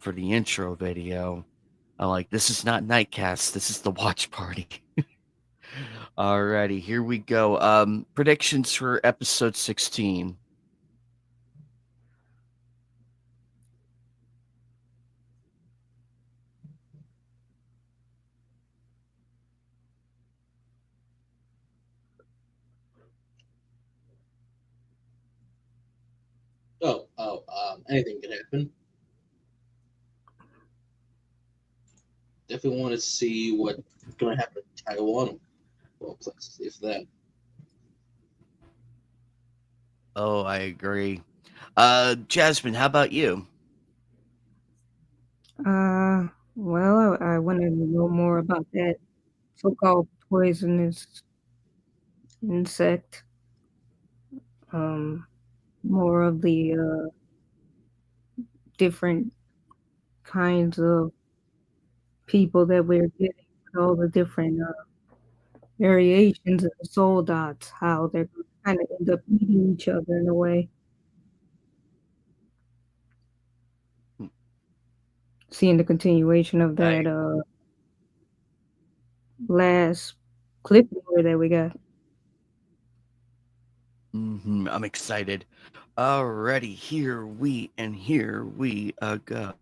for the intro video. I'm like, this is not Nightcast. This is the watch party. Alrighty, here we go. Predictions for episode 16. Anything can happen. Definitely want to see what's going to happen in Taiwan. Well, if that. Oh, I agree. Jasmine, how about you? Well, I wanted to know more about that so-called poisonous insect. Um, More of the different kinds of people that we're getting, all the different variations of the soul dots, how they're kind of end up eating each other in a way. Seeing the continuation of I that last cliffhanger that we got. I'm excited. Alrighty, here we go.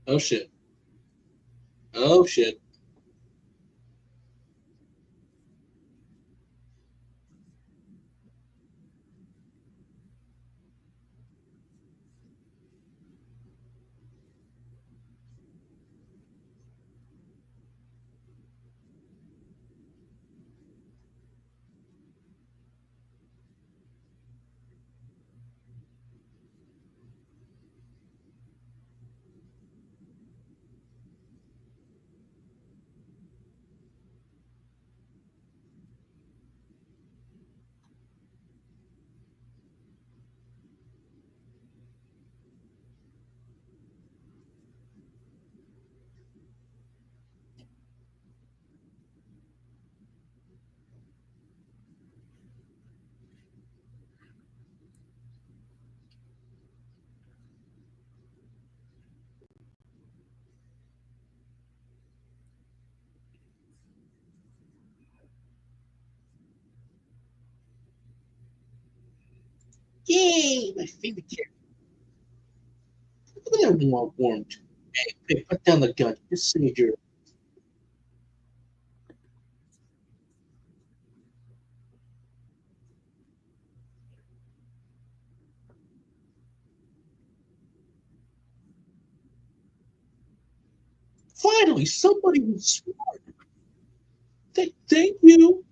Oh shit. Oh shit. Yay, my favorite character. Look at that warmed. Hey, put down the gun. Just say your. Finally, somebody who's smart. Thank you.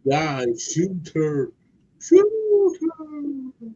Guys, shoot her. Shoot her.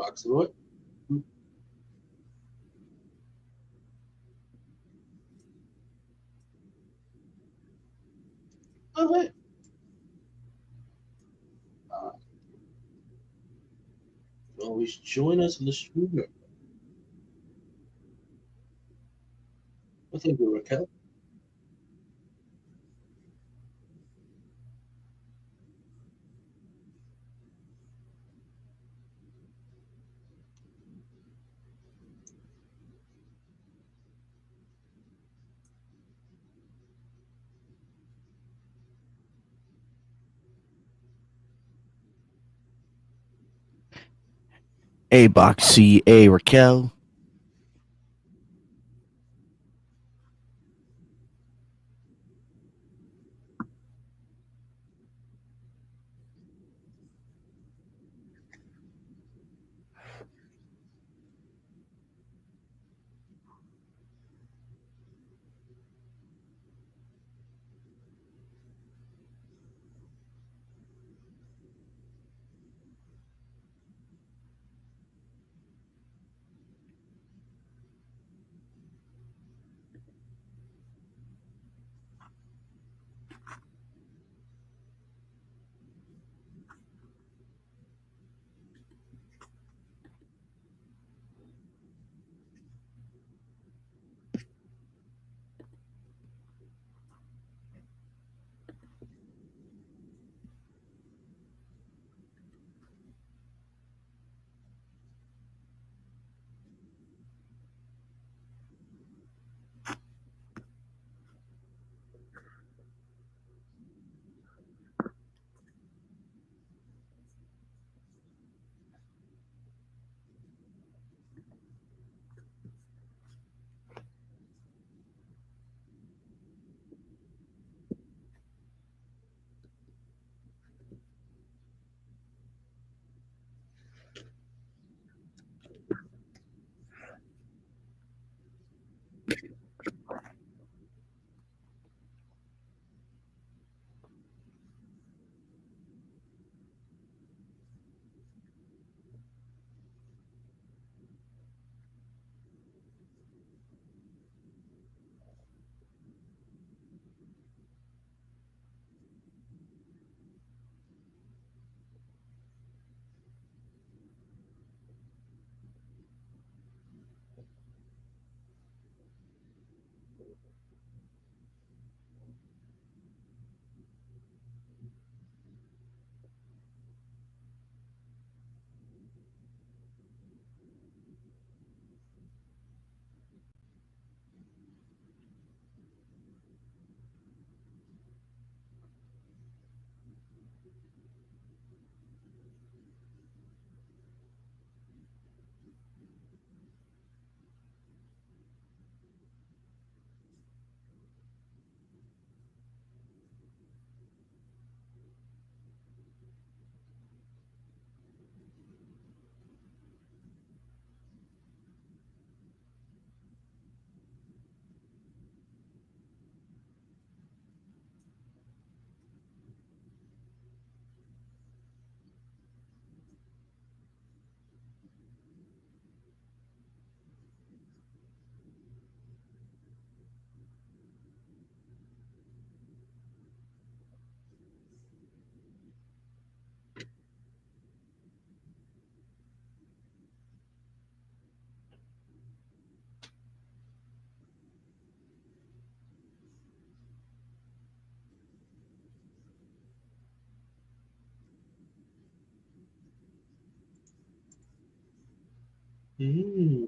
Box Roy. All right. Uh, always join us in the streamer. Well, thank you, Raquel. A Boxy, A Raquel. Mm.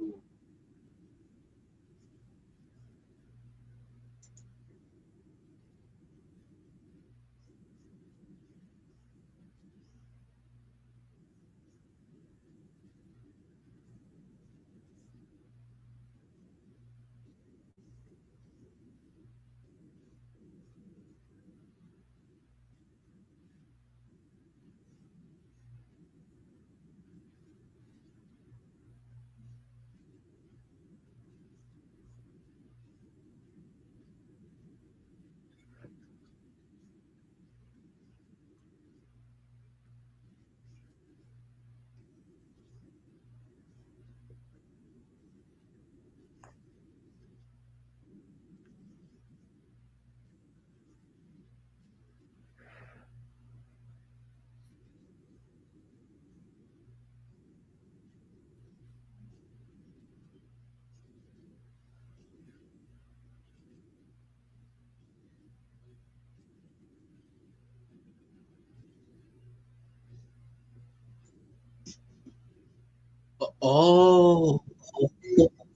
Oh, oh,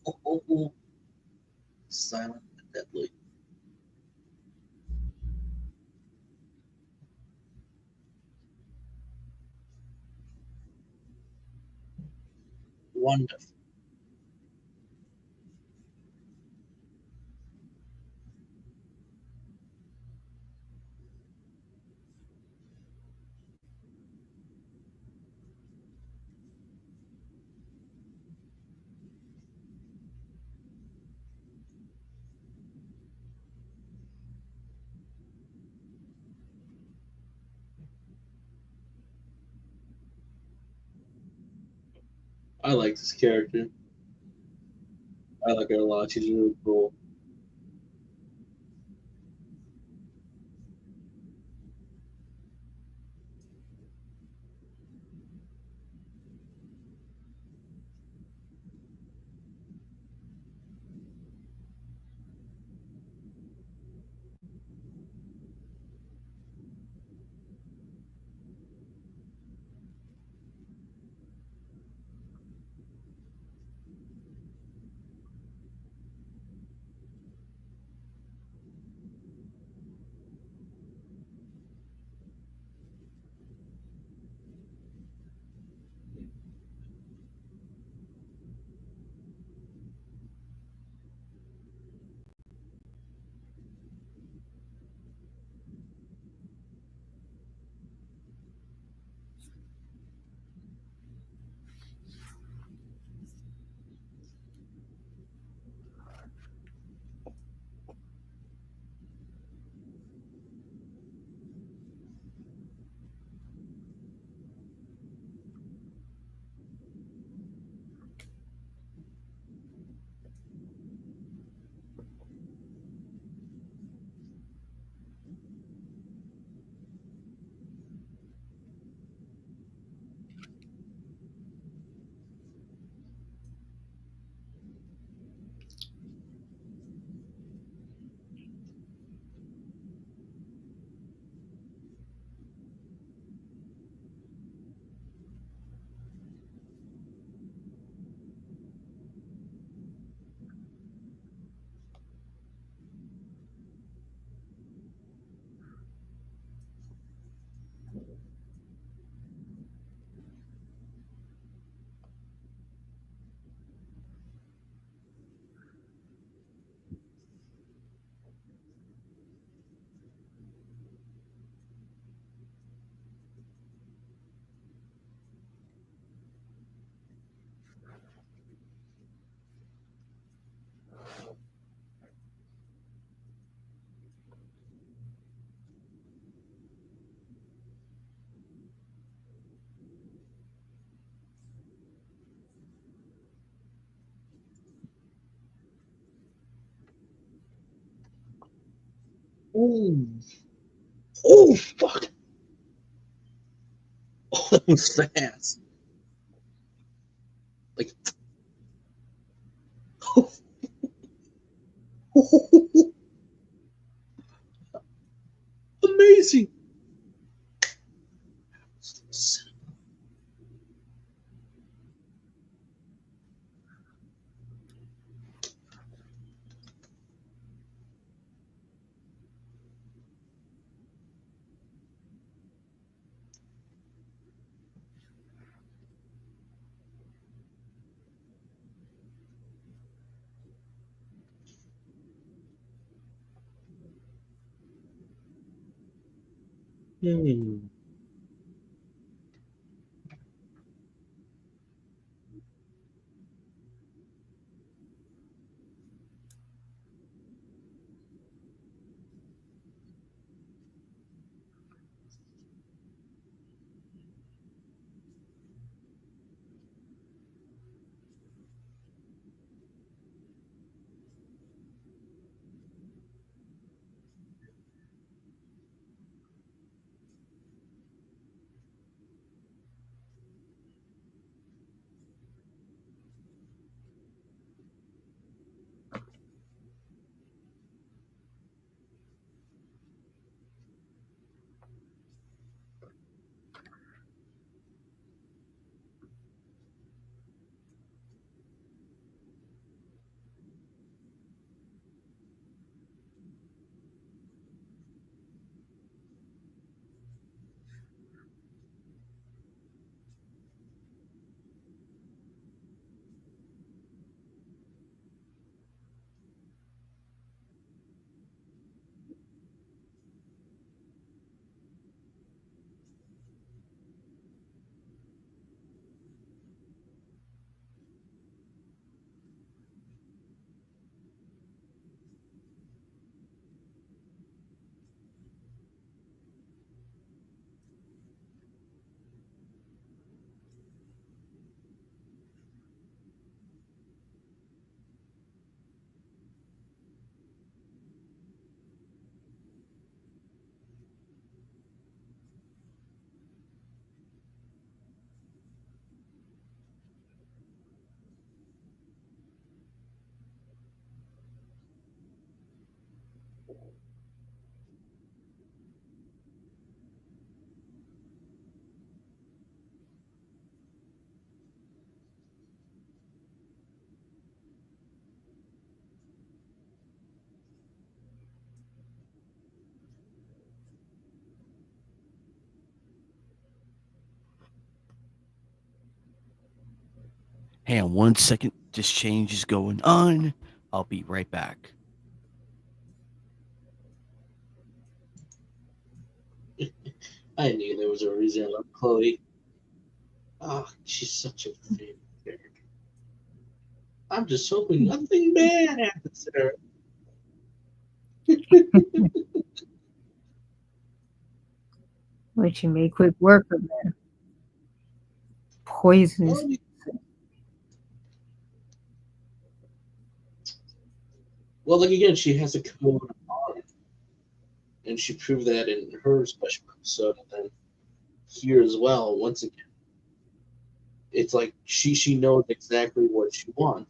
oh, oh. Silent but deadly. Wonderful. I like this character. I like her a lot. She's really cool. Oh, oh, fuck. Oh, that was fast. Like, oh, amazing. Hmm. Hang on 1 second. This change is going on. I'll be right back. I knew there was a reason I love Chloe. Ah, she's such a favorite character. I'm just hoping nothing bad happens to her. Which you made quick work of that poisonous. Well, well, like again, she has a code of honor, and she proved that in her special episode, and then here as well. Once again, it's like she knows exactly what she wants.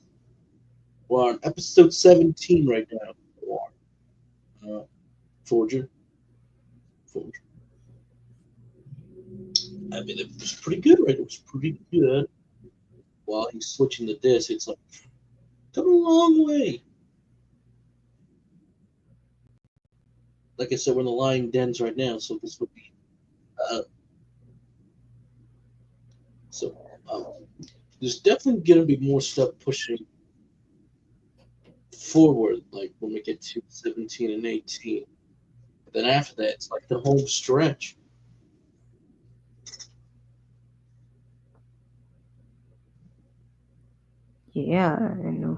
We're on episode 17 right now. Noir. Uh, Forger, Forger. I mean, it was pretty good, right? It was pretty good. While he's switching the disc, it's like come a long way. Like I said, we're in the lying dens right now, so this would be uh, so. Um, there's definitely going to be more stuff pushing forward, like when we get to 17 and 18. But then after that, it's like the home stretch. Yeah, and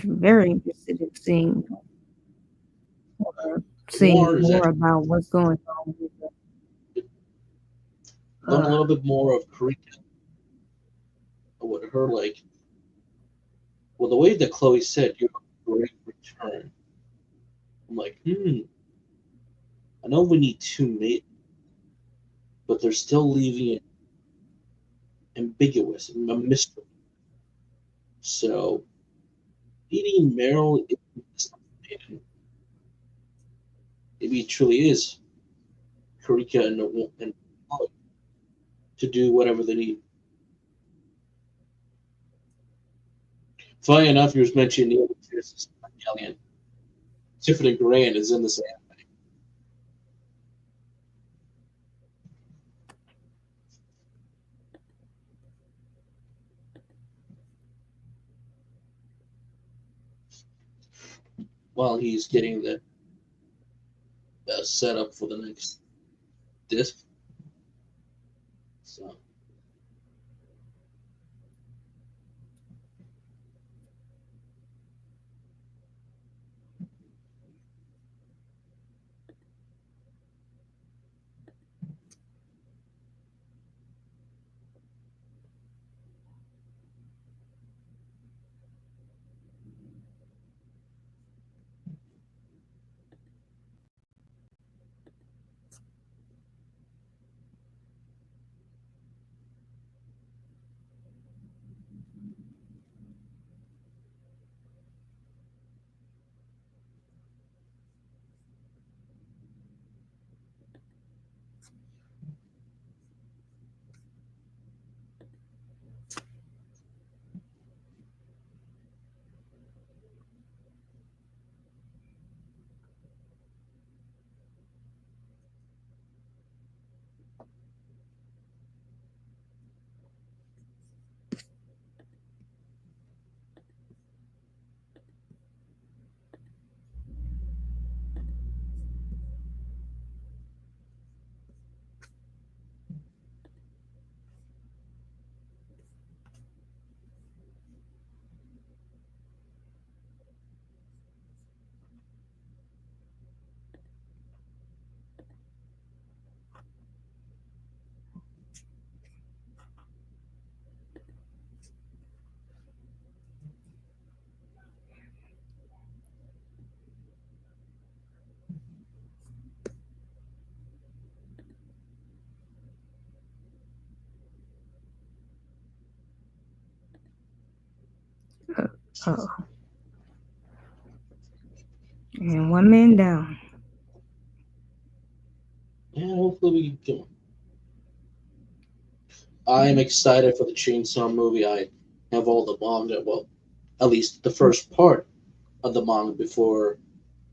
very interested in seeing Noir is more actually about what's going on with learn a uh, little bit more of Karika, what her like. Well, the way that Chloe said, "You have a great return." I'm like, I know we need two mates, but they're still leaving it ambiguous, a mystery. So, maybe Meryl is maybe it truly is Karika and Chloe to do whatever they need. Funny enough, you was mentioning Neil deGrasse Tyson. Tiffany Grant is in this. While he's getting the setup for the next disc. So, uh, And one man down. And hopefully we can. I am excited for the Chainsaw movie. I have all the manga. Well, at least the first part of the manga before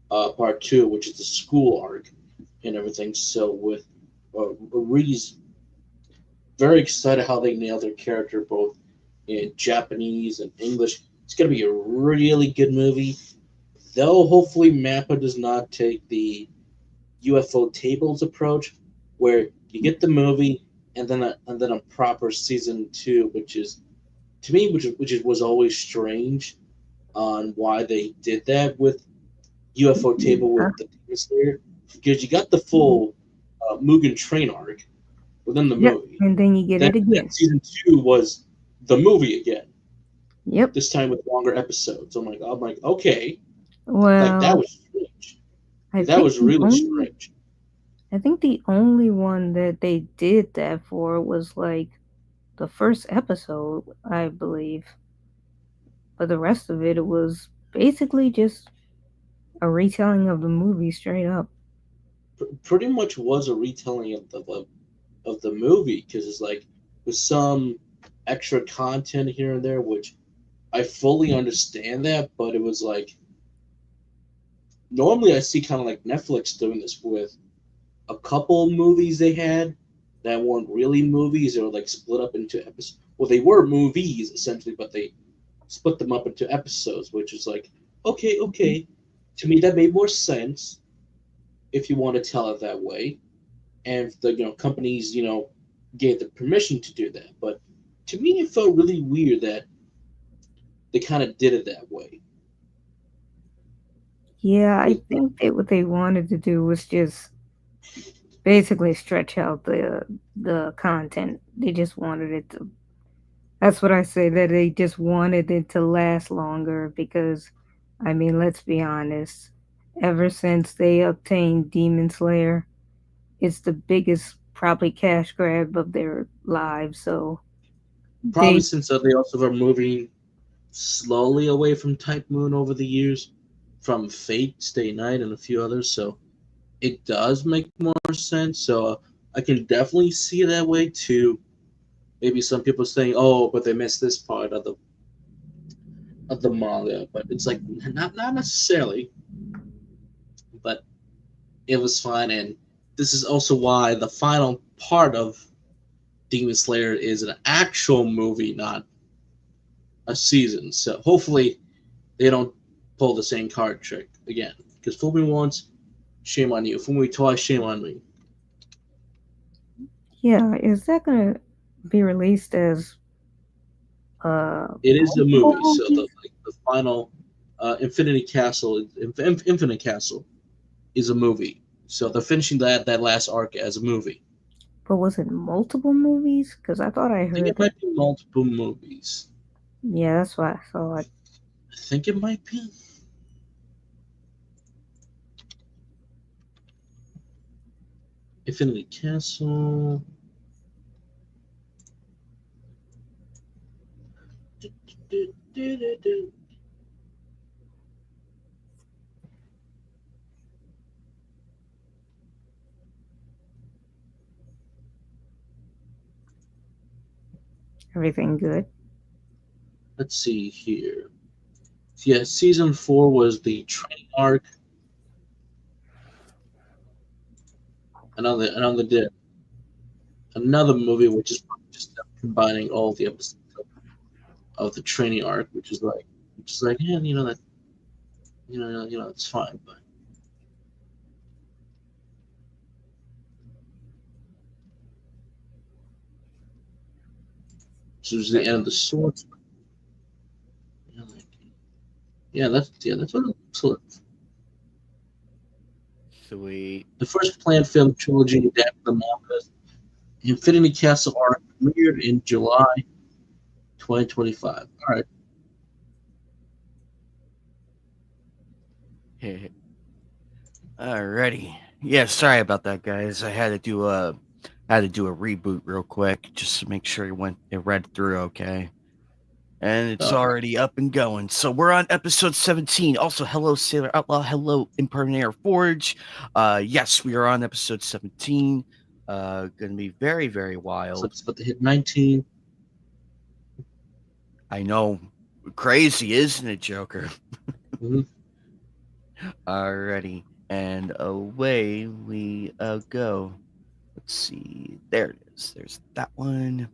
part two, which is the school arc and everything. So with Reese, very excited how they nailed their character both in Japanese and English. It's gonna be a really good movie. Though hopefully Mappa does not take the UFO tables approach, where you get the movie and then a proper season two, which is to me, was always strange on why they did that with UFO table Yeah. with the Demon Slayer, because you got the full Mugen Train arc within the Yep. movie. And then you get Then it again. season two was the movie again. Yep. This time with longer episodes. I'm like, okay, like that Well, was strange. I That think was the really only strange. I think the only one that they did that for was like the first episode, I believe. But the rest of it was basically just a retelling of the movie straight up. Pretty much was a retelling of the movie because it's like with some extra content here and there, which I fully understand that, but it was like normally I see kind of like Netflix doing this with a couple movies they had that weren't really movies. They were like split up into episodes. Well, they were movies essentially, but they split them up into episodes, which is like, okay, okay. To me, that made more sense if you want to tell it that way, and if the companies gave the permission to do that. But to me, it felt really weird that they kind of did it that way. Yeah, I With think that what they wanted to do was just basically stretch out the content. They just wanted it to. That's what I say, that they just wanted it to last longer because, I mean, let's be honest. Ever since they obtained Demon Slayer, it's the biggest probably cash grab of their lives. So probably they, since they also were moving slowly away from Type Moon over the years, from Fate, Stay Night, and a few others. So it does make more sense. So I can definitely see it that way too. Maybe some people saying, "Oh, but they missed this part of the manga," but it's like not necessarily. But it was fine, and this is also why the final part of Demon Slayer is an actual movie, not a season. So hopefully they don't pull the same card trick again. Because fool me once, shame on you. Fool me twice, shame on me. yeah, is that going to be released as It is a multiple movie, so movies? the final Infinite Castle is a movie. So they're finishing that last arc as a movie. But was it multiple movies? Because I thought I I think heard it that. might be multiple movies. Yeah, that's what I thought. I think it might be Infinity Castle. Everything good. Let's see here. Yeah, season four was the training arc. Another movie which is just combining all the episodes of the training arc, which is like, yeah, that it's fine, but this was the end of the sword. Yeah, like, that's what it looks like. Sweet. The first planned film trilogy adapted the manga Infinity Castle arc premiered in July 2025. All right, Alrighty. Yeah, sorry about that, guys. I had to do a reboot real quick just to make sure it read through okay. and it's Oh, already up and going. So we're on episode 17. Also, hello Sailor Outlaw, hello Impernator Forge. Yes, we are on episode 17. Gonna be very, very so wild. it's about to hit 19. I know, crazy, isn't it, Joker? Mhm. Alrighty, and away we go. Let's see. There it is. There's that one.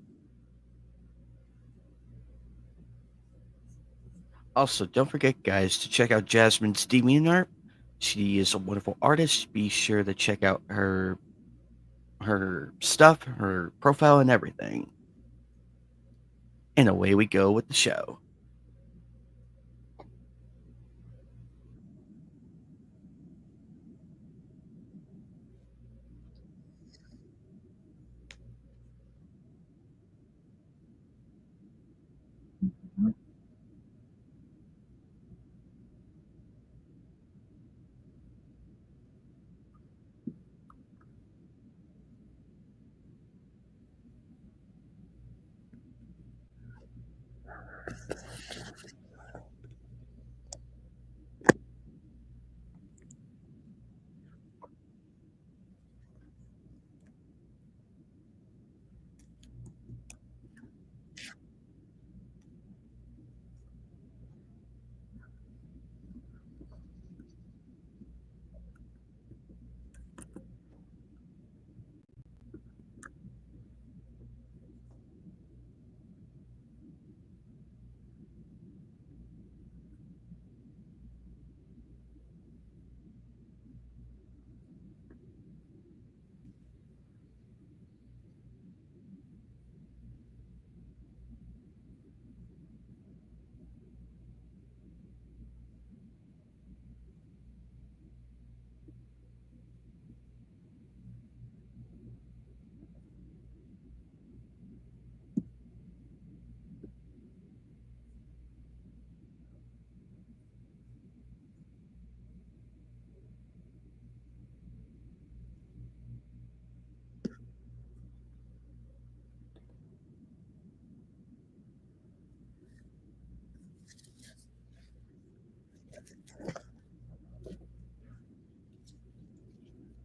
Also, don't forget, guys, to check out Jasmine's deviant art. She is a wonderful artist. Be sure to check out her stuff, her profile, and everything. And away we go with the show.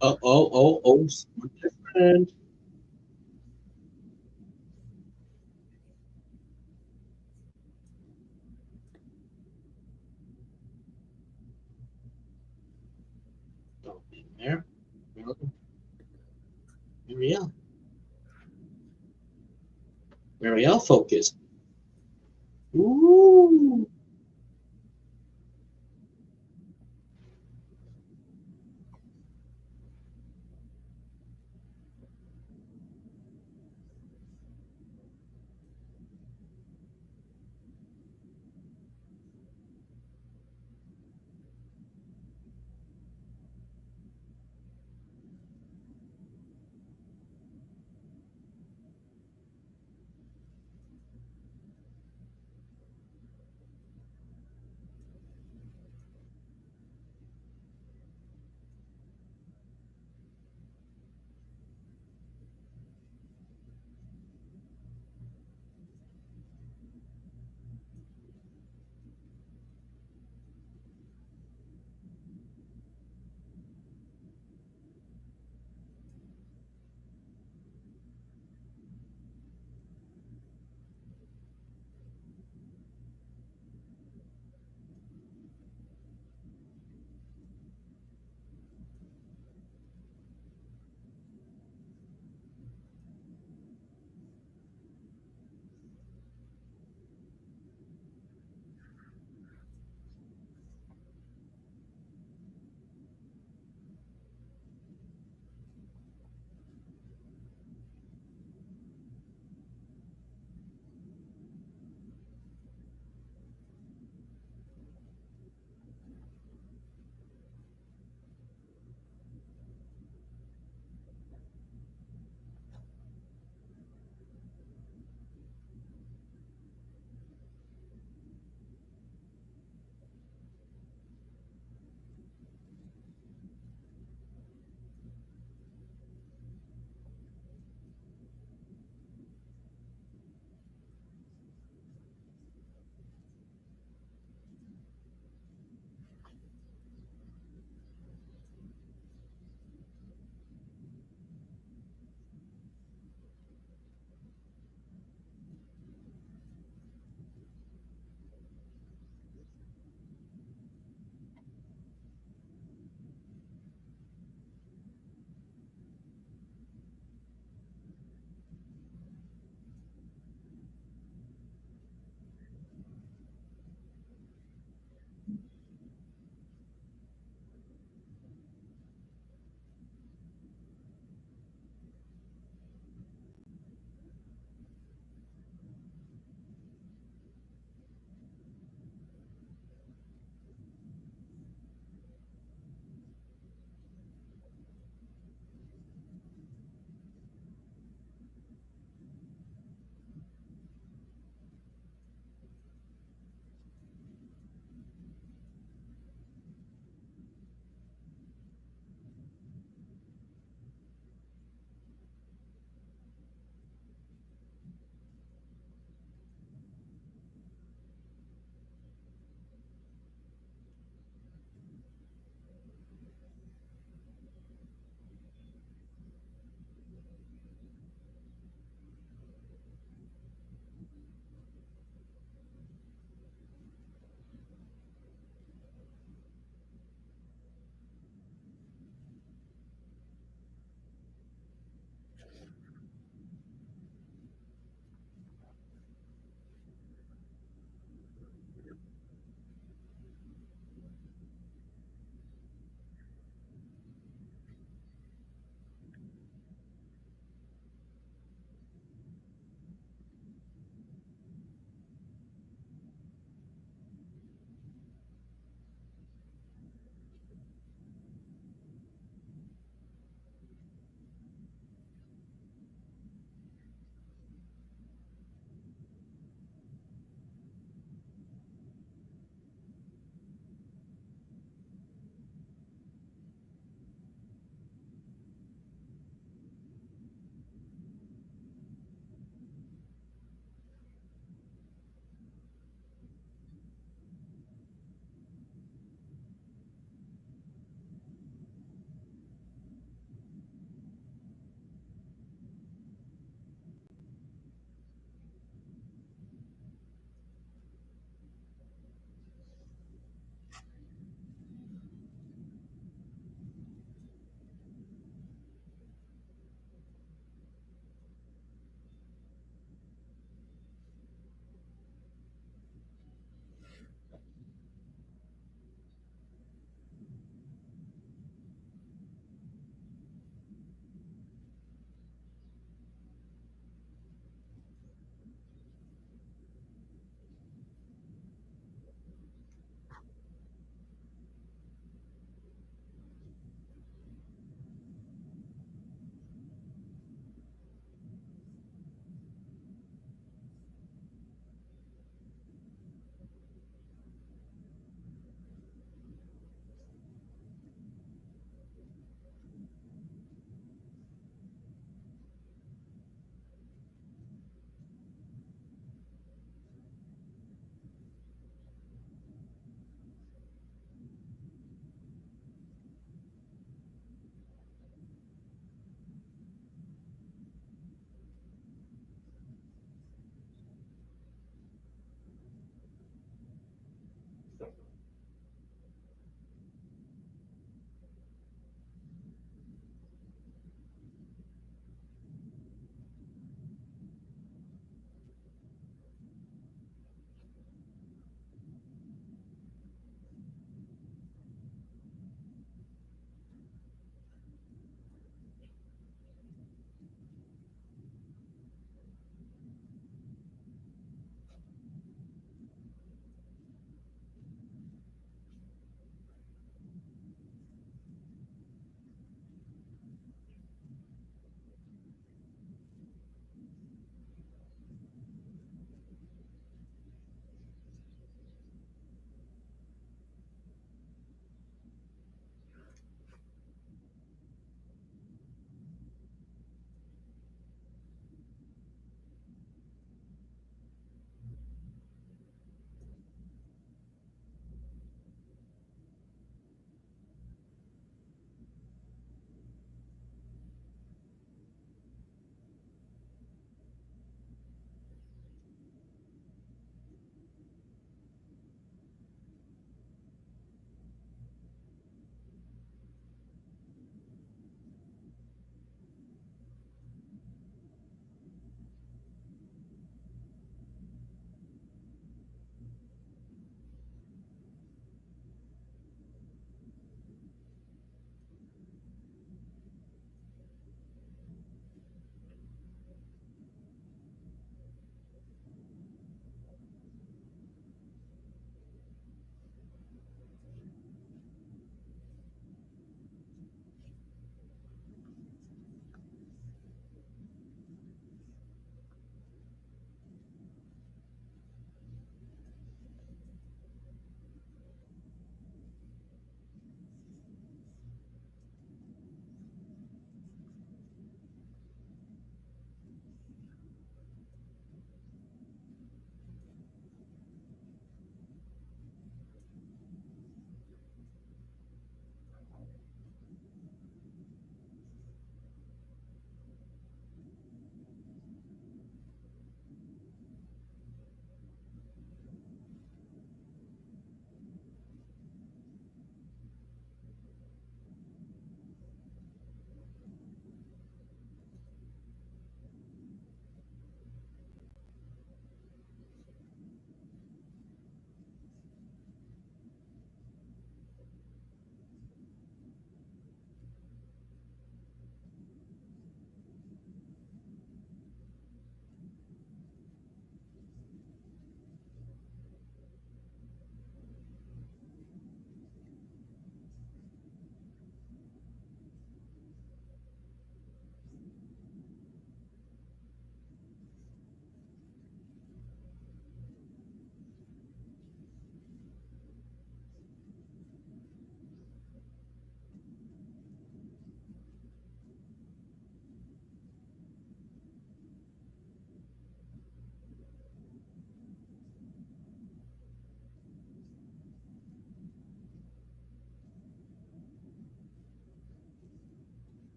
Someone different. Oh, Mar- Marielle. Marielle focus. Ooh.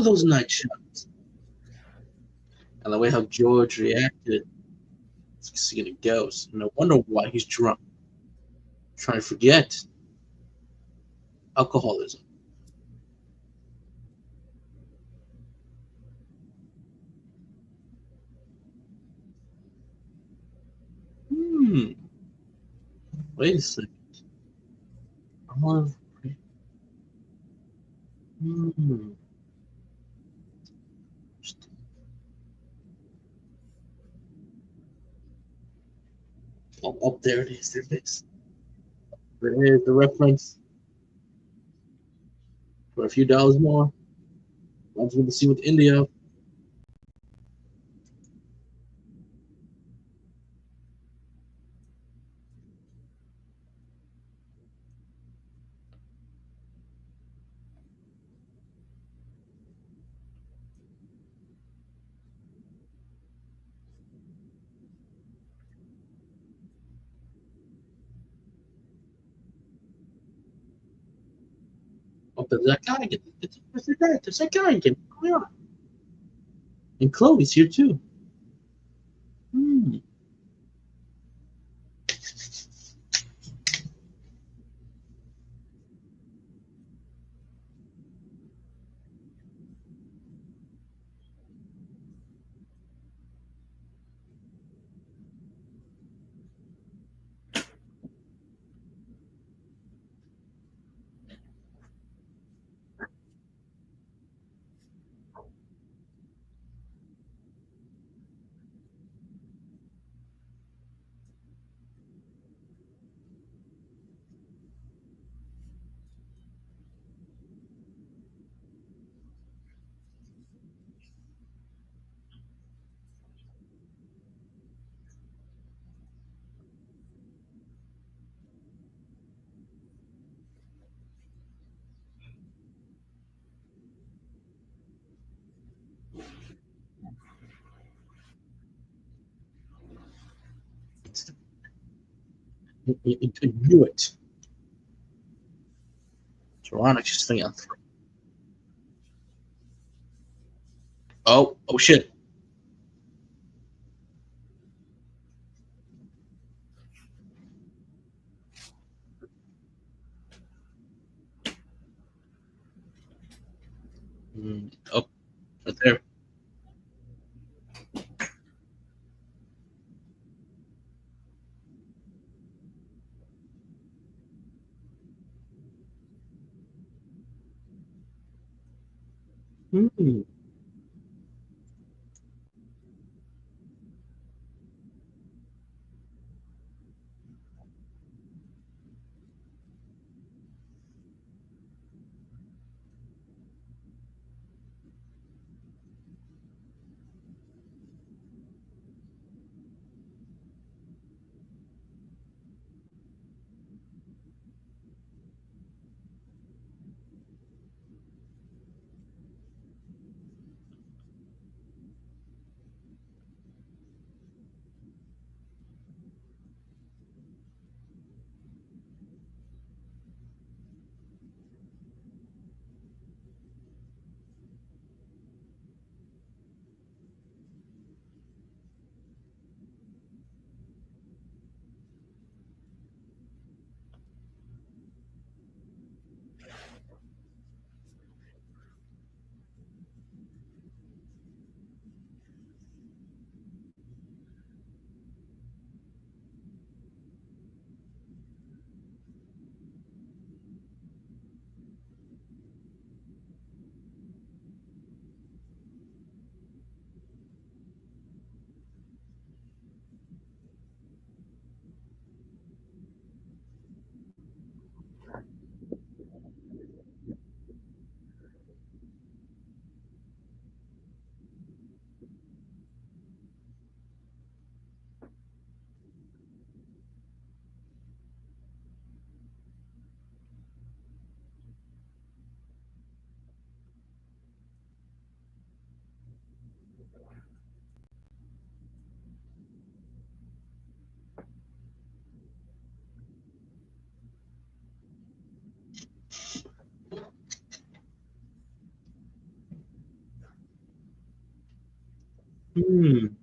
of those night shots. And the way how George reacted, seeing a ghost. No wonder why he's drunk. Trying to forget alcoholism. Hmm. Wait a second. Olive. Hmm. Oh, oh, there it is. There it is. There's the reference. For a few dollars more, I'm going to see with India. Oh, there's that guy again. There's that guy again. What's going on? And Chloe's here too. Hmm. I knew it. Veronic's just thinking. Oh shit. Oh, right there. Hmm. Mm,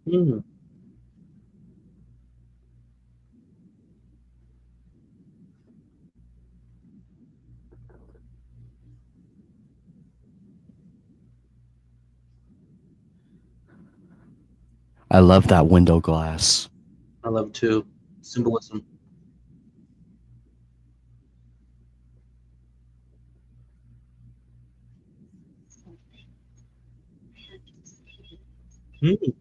mm. I love that window glass. I love too. Symbolism. Mm.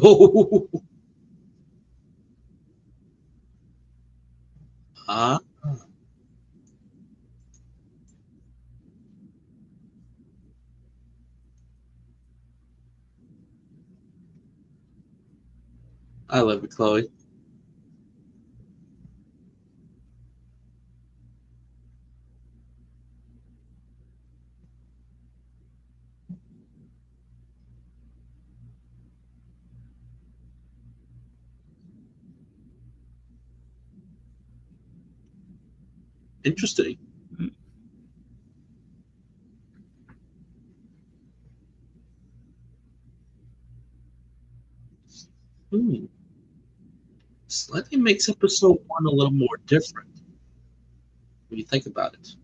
Oh, ah, I love it, Chloe. Interesting. Hmm. Slightly makes episode one a little more different when you think about it.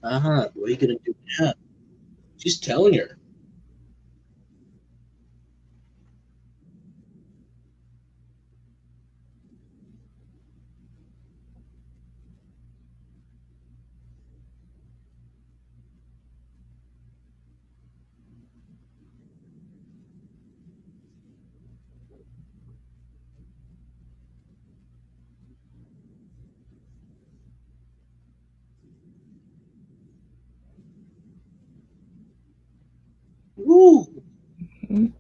What are you gonna do now? She's telling her. Woo! Mhm.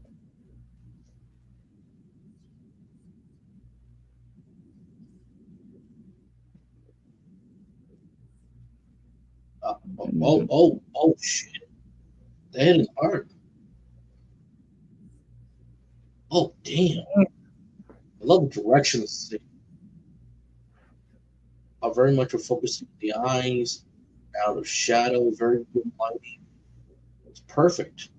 Mhm. Shit! They hit it hard. Oh damn! I love the direction of the scene. How very much we're focusing on the eyes, out of shadow, very good lighting. It's perfect.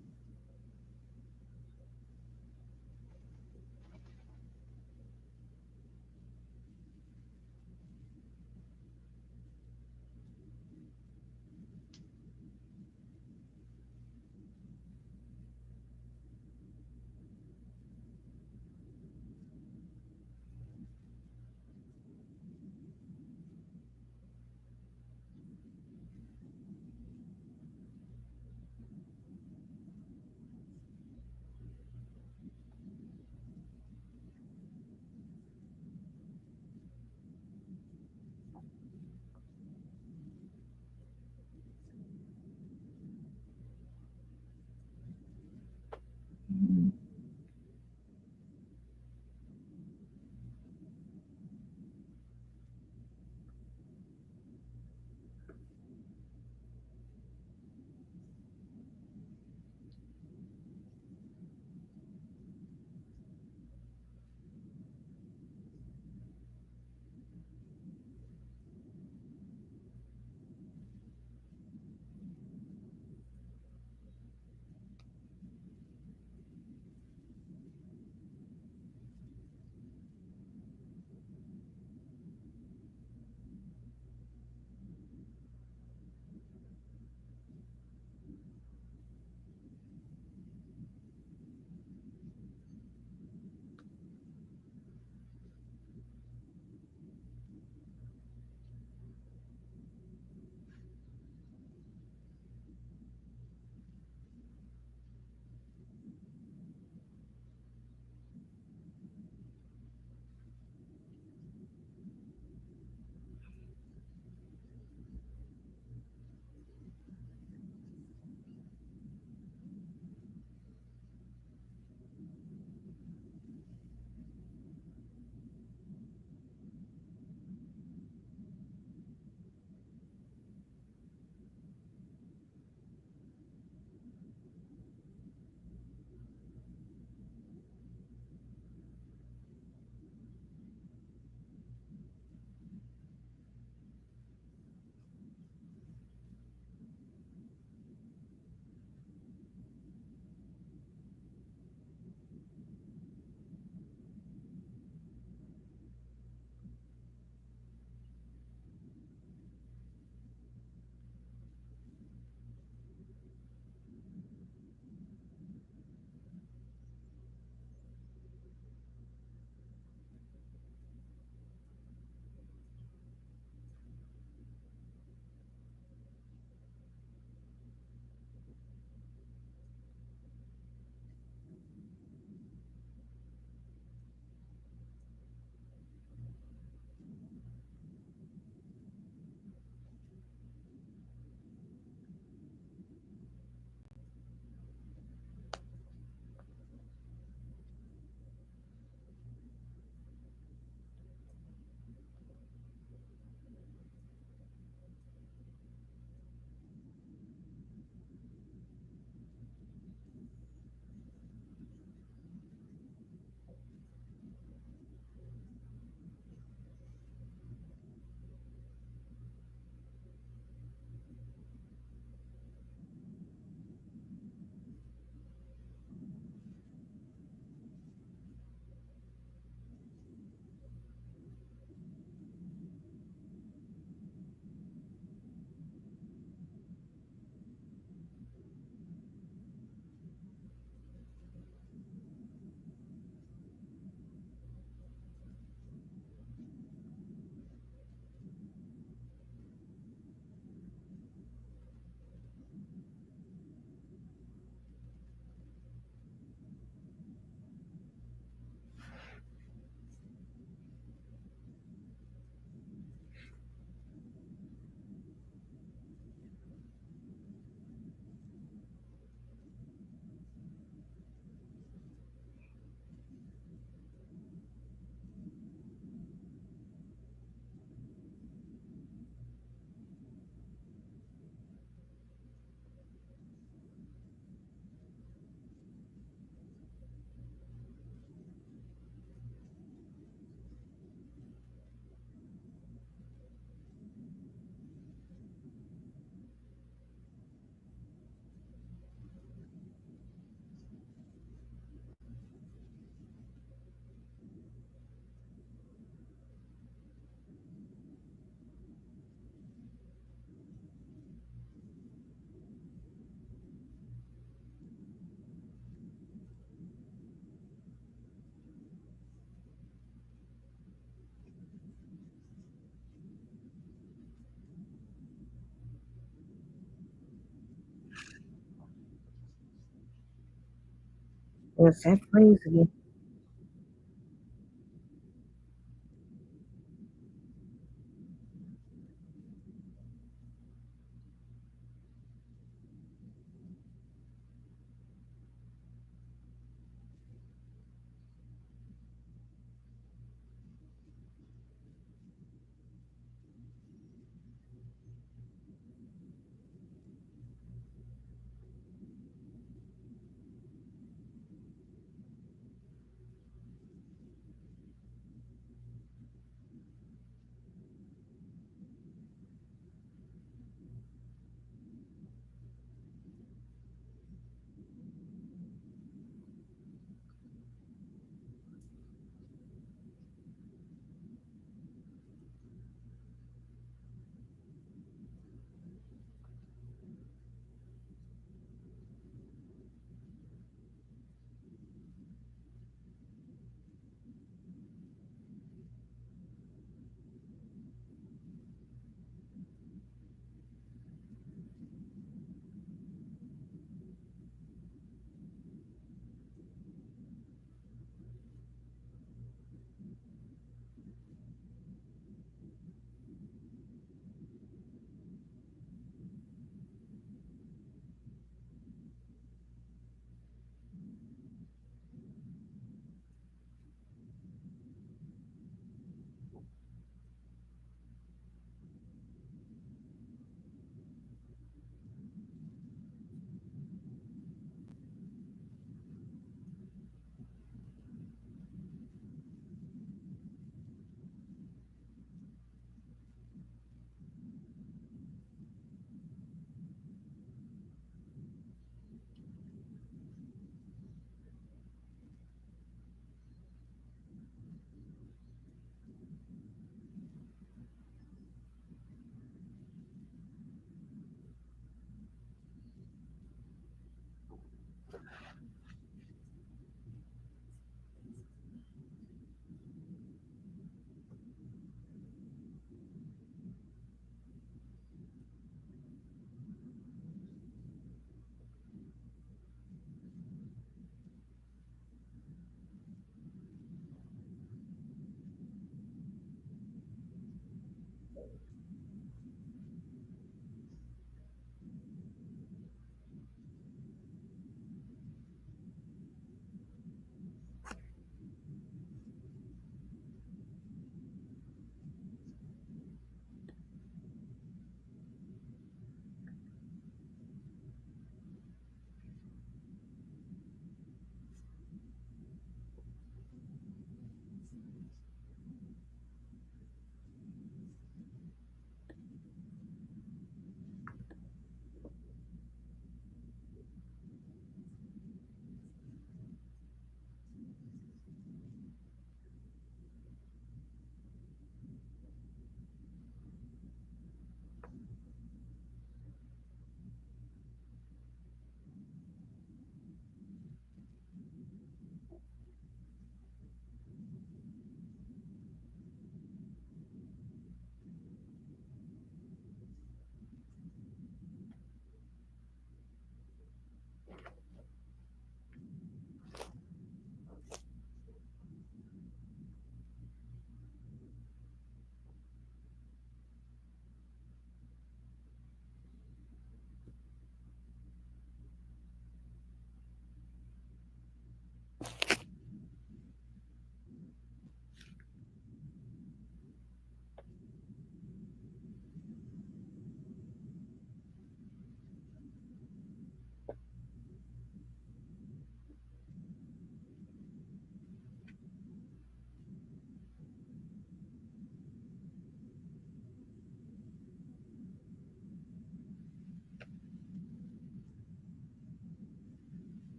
What's that phrase again?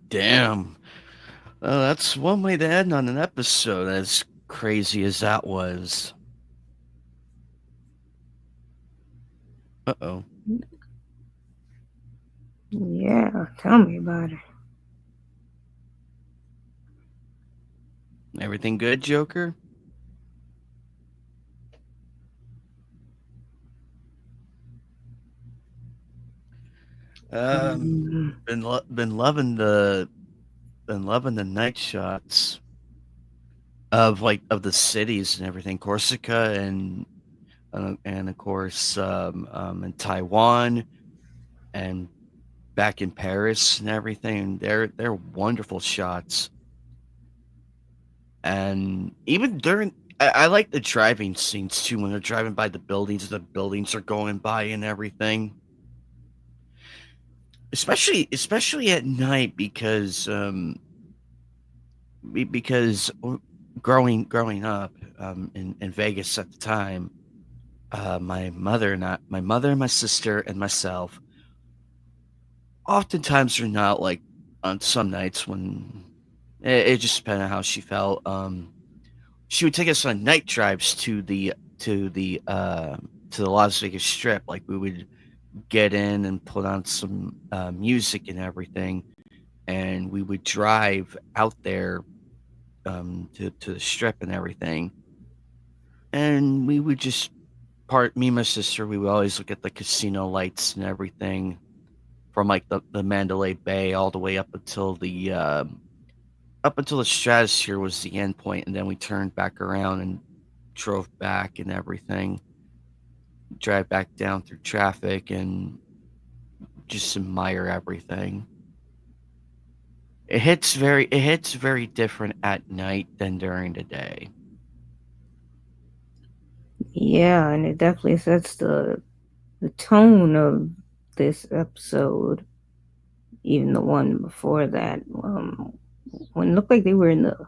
Damn. That's one way to end on an episode, as crazy as that was. Uh oh. Yeah, tell me about it. Everything good, Joker? Um, Been loving the night shots of the cities and everything, Corsica and of course in Taiwan and back in Paris and everything. They're wonderful shots, and even during I like the driving scenes too when they're driving by the buildings are going by and everything. Especially at night because growing up in Vegas at the time, my mother and my sister and myself, oftentimes are not like on some nights when it just depended on how she felt. She would take us on night drives to the Las Vegas Strip. Like we would get in and put on some music and everything, and we would drive out there to the strip and everything. And we would just me and my sister, we would always look at the casino lights and everything from like the Mandalay Bay all the way up until the Stratosphere was the end point, and then we turned back around and drove back and everything. Drive back down through traffic and just admire everything. It hits very different at night than during the day. yeah, and it definitely sets the tone of this episode. Even the one before that, when it looked like they were in the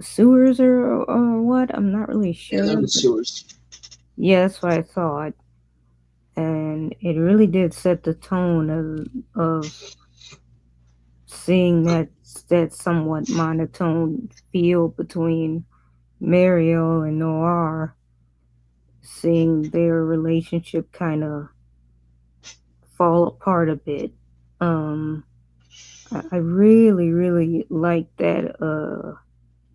sewers or what, I'm not really Yeah, they're in sure. the But sewers. yeah, that's what I thought, and it really did set the tone of seeing that somewhat monotone feel between Mario and Noir, seeing their relationship kind of fall apart a bit. Um, I really, really like that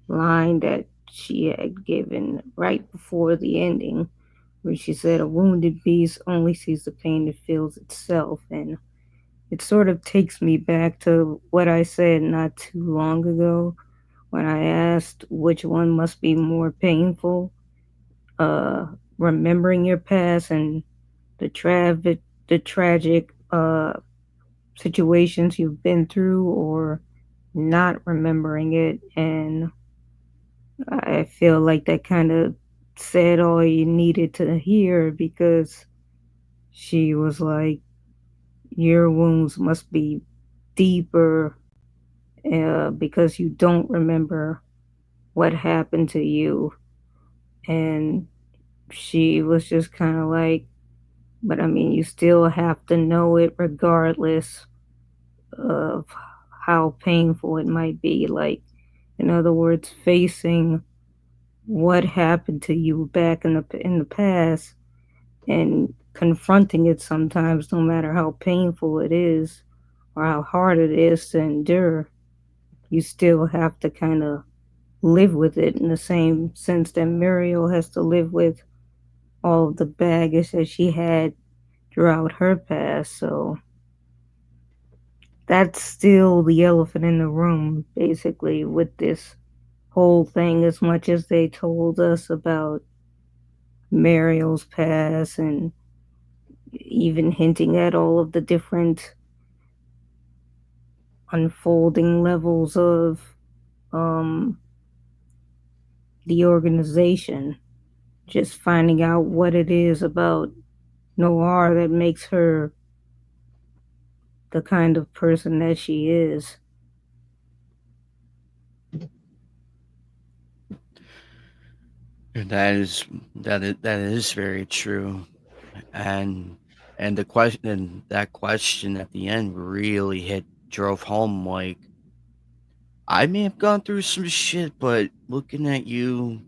line that she had given right before the ending, where she said, "A wounded beast only sees the pain it feels itself," and it sort of takes me back to what I said not too long ago when I asked which one must be more painful, uh, remembering your past and the tragic situations you've been through, or not remembering it. And I feel like that kind of said all you needed to hear, because she was like, your wounds must be deeper because you don't remember what happened to you. And she was just kind of like, but I mean, you still have to know it regardless of how painful it might be. Like, in other words, facing what happened to you back in the past and confronting it sometimes, no matter how painful it is or how hard it is to endure, you still have to kind of live with it in the same sense that Muriel has to live with all of the baggage that she had throughout her past. So that's still the elephant in the room, basically, with this whole thing, as much as they told us about Mariel's past and even hinting at all of the different unfolding levels of um, the organization, just finding out what it is about Noir that makes her the kind of person that she is. And that is very true. And and that question at the end really drove home like, I may have gone through some shit, but looking at you,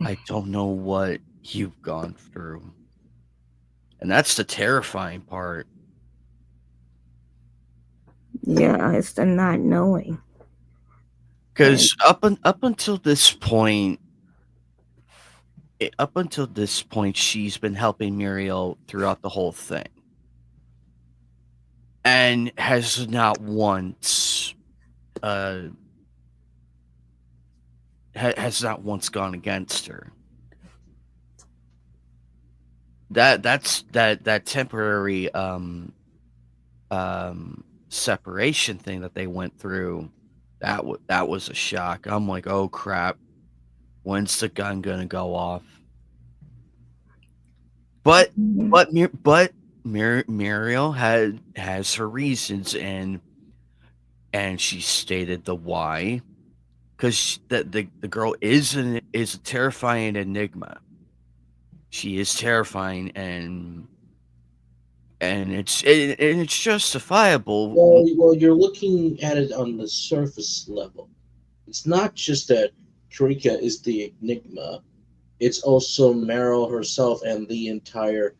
I don't know what you've gone through. And that's the terrifying part. Yeah, it's the not knowing. And Because up until this point, she's been helping Muriel throughout the whole thing, and uh, has not once gone against her. That temporary separation thing that they went through. That was a shock. I'm like, oh crap, when's the gun gonna go off? But mhm. Muriel has her reasons, and she stated the why, because the girl is a terrifying enigma. She is terrifying, and it's justifiable. Well, you're looking at it on the surface level. It's not just that Karika is the enigma. It's also Meryl herself and the entire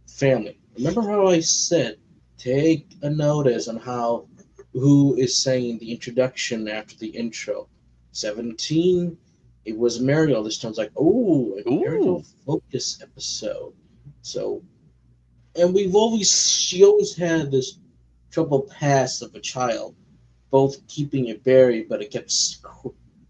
family. Remember how I said take a notice on how who is saying the introduction after the intro. 17, it was Mariel. This time's like, oh, a Mariel Ooh, focus episode. So, and she always had this troubled past of a child, both keeping it buried, but it kept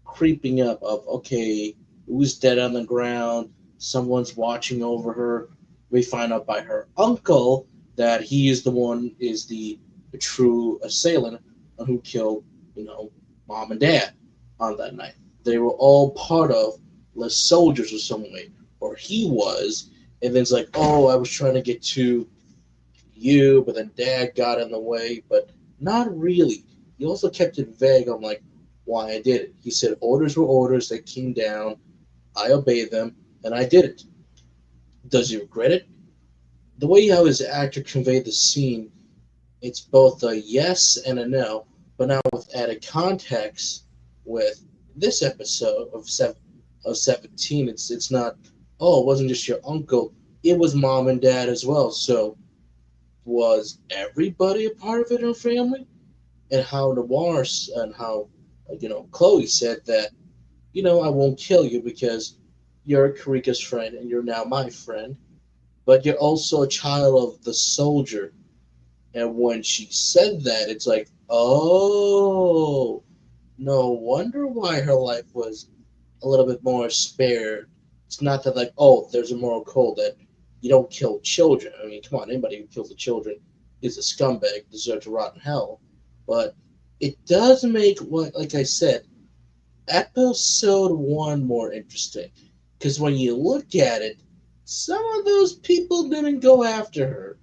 creeping up of, okay, who's dead on the ground? Someone's watching over her. We find out by her uncle that he is the true assailant who killed, you know, mom and dad on that night. They were all part of the soldiers or some way, or he was. And then it's like, oh, I was trying to get to you, but then dad got in the way, but not really. He also kept it vague on like why I did it. He said orders were orders that came down, I obeyed them, and I did it. Does he regret it? The way how his actor conveyed the scene, it's both a yes and a no, but now with added context with this episode of 17, it's not, oh, it wasn't just your uncle, it was mom and dad as well. So was everybody a part of it in her family? And how Noir and how Chloe said that I won't kill you because you're Karika's friend and you're now my friend, but you're also a child of the soldier. And when she said that, it's like, oh, no wonder why her life was a little bit more spared. It's not that like, oh, there's a moral code that you don't kill children. I mean, come on, anybody who kills the children is a scumbag, deserves to rot in hell. But it does make what, like I said, episode one more interesting. Because when you look at it, some of those people didn't go after her.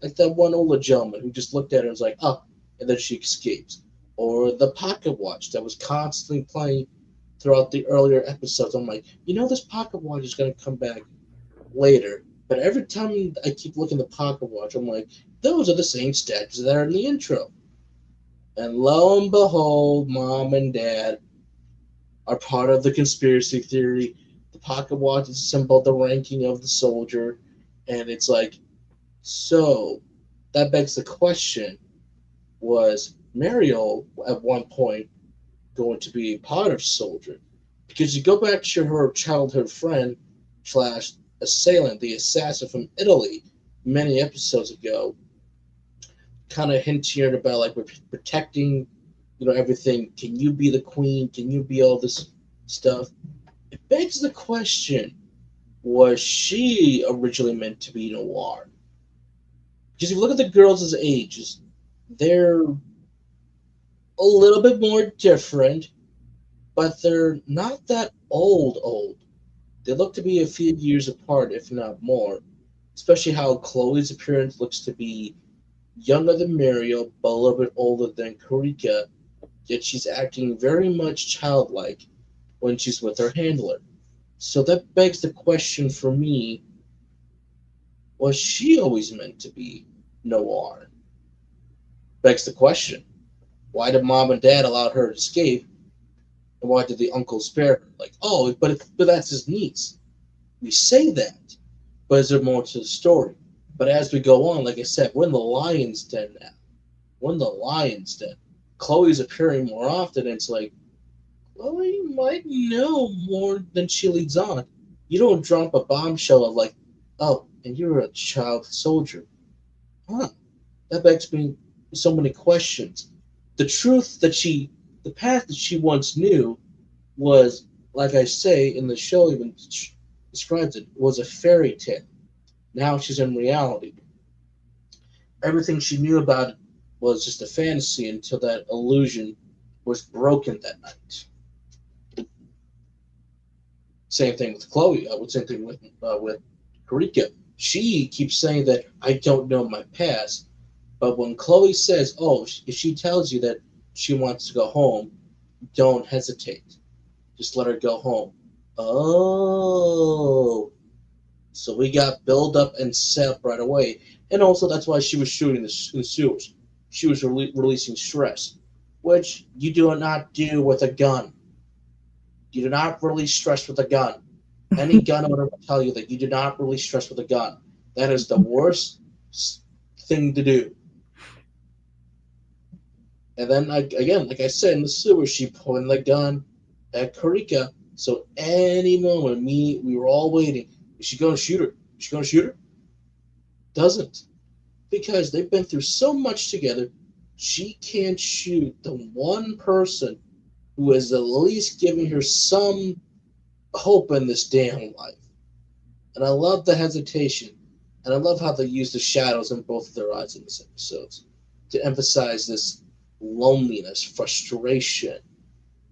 Like that one older gentleman who just looked at her and was like, oh, and then she escapes. Or the pocket watch that was constantly playing throughout the earlier episodes. I'm like, this pocket watch is going to come back later. But every time I keep looking at the pocket watch, I'm like, those are the same statues that are in the intro. And lo and behold, mom and dad are part of the conspiracy theory. The pocket watch is a symbol of the ranking of the soldier. And it's like, so that begs the question, was Mariel at one point going to be a part of soldier? Because you go back to her childhood friend slash assailant, the assassin from Italy, many episodes ago, kind of hinting about like protecting, everything. Can you be the queen? Can you be all this stuff? It begs the question: was she originally meant to be Noir? Because if you look at the girls' ages, they're a little bit more different, but they're not that old. They look to be a few years apart, if not more. Especially how Chloe's appearance looks to be younger than Muriel, but a little bit older than Karika, yet she's acting very much childlike when she's with her handler. So that begs the question for me, was she always meant to be Noir? begs the question: why did mom and dad allow her to escape, and why did the uncle spare her? Like, oh, but that's his niece. We say that, but is there more to the story? But as we go on, like I said, we're in the lion's den now. We're in the lion's den. Chloe's appearing more often, and it's like, Chloe might know more than she leads on. You don't drop a bombshell of like, oh, and you're a child soldier. Huh. That begs me so many questions. The truth that the path that she once knew was, like I say in the show, even describes it, was a fairy tale. Now she's in reality. Everything she knew about it was just a fantasy until that illusion was broken that night. Same thing with Chloe. Same thing with Karika. She keeps saying that I don't know my past, but when Chloe says, "Oh," if she tells you that she wants to go home, don't hesitate. Just let her go home. Oh, so we got build up and set up right away, and also that's why she was shooting the sewers. She was releasing stress, which you do not do with a gun. You do not release stress with a gun. Any gun owner will tell you that you do not release stress with a gun. That is the worst thing to do. And then again, like I said in the sewer, she pointed the gun at Karika. So any moment, we were all waiting. Is she going to shoot her? Is she going to shoot her? Doesn't, because they've been through so much together. She can't shoot the one person who is at least giving her some hope in this damn life. And I love the hesitation, and I love how they use the shadows in both of their eyes in this episode to emphasize this loneliness, frustration,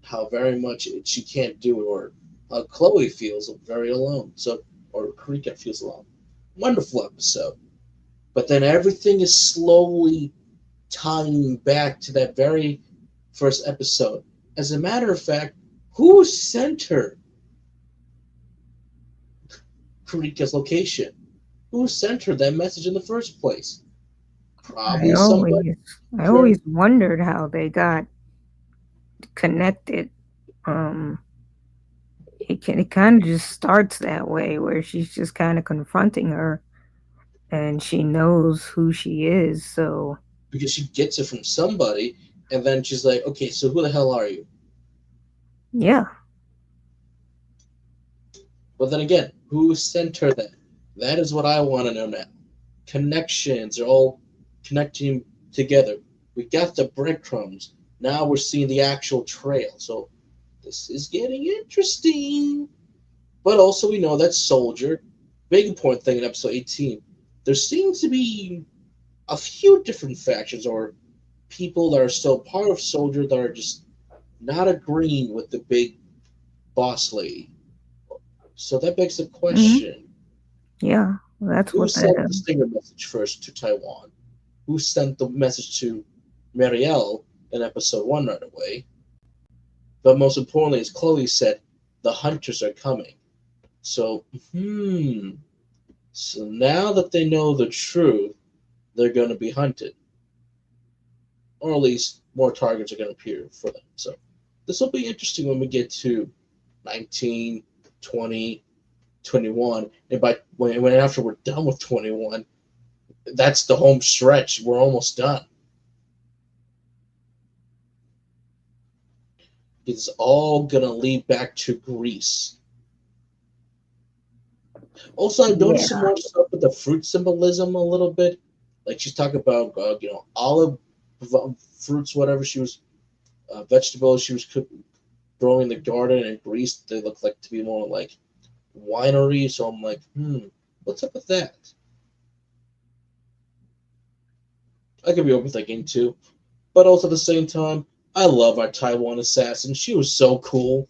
how very much she can't do it, or how Chloe feels very alone. So, or Karika feels alone. Wonderful episode. But then everything is slowly tying back to that very first episode. As a matter of fact, who sent her Karika's location? Who sent her that message in the first place? I Probably somebody. always I Sure. always wondered how they got connected. Um, it kind of just starts that way where she's just kind of confronting her, and she knows who she is. So Because she gets it from somebody, and then she's like, okay, so who the hell are you? yeah, But then again, who sent her that? That is what I want to know now. Connections are all connecting together. We got the breadcrumbs. Now we're seeing the actual trail. So this is getting interesting. But also, we know that Soldier, big important thing in episode 18, there seems to be a few different factions or people that are still part of Soldier that are just not agreeing with the big boss lady. So that begs the hmm question: yeah, that's who what that sent the stinger message first to Taiwan? Who sent the message to Marielle in episode 1 right away? But most importantly, as Chloe said, the hunters are coming. So, so now that they know the truth, they're going to be hunted. Or at least more targets are going to appear for them. So this will be interesting when we get to 19, 20, 21. And when after we're done with 21, that's the home stretch. We're almost done. It's all going to lead back to Greece. Also, I've noticed some yeah. more stuff with the fruit symbolism a little bit. Like she's talking about, olive fruits, whatever she was, vegetables she was growing in the garden in Greece. They look like to be more like winery. So I'm like, what's up with that? I could be overthinking too. But also at the same time, I love our Taiwan assassin. She was so cool.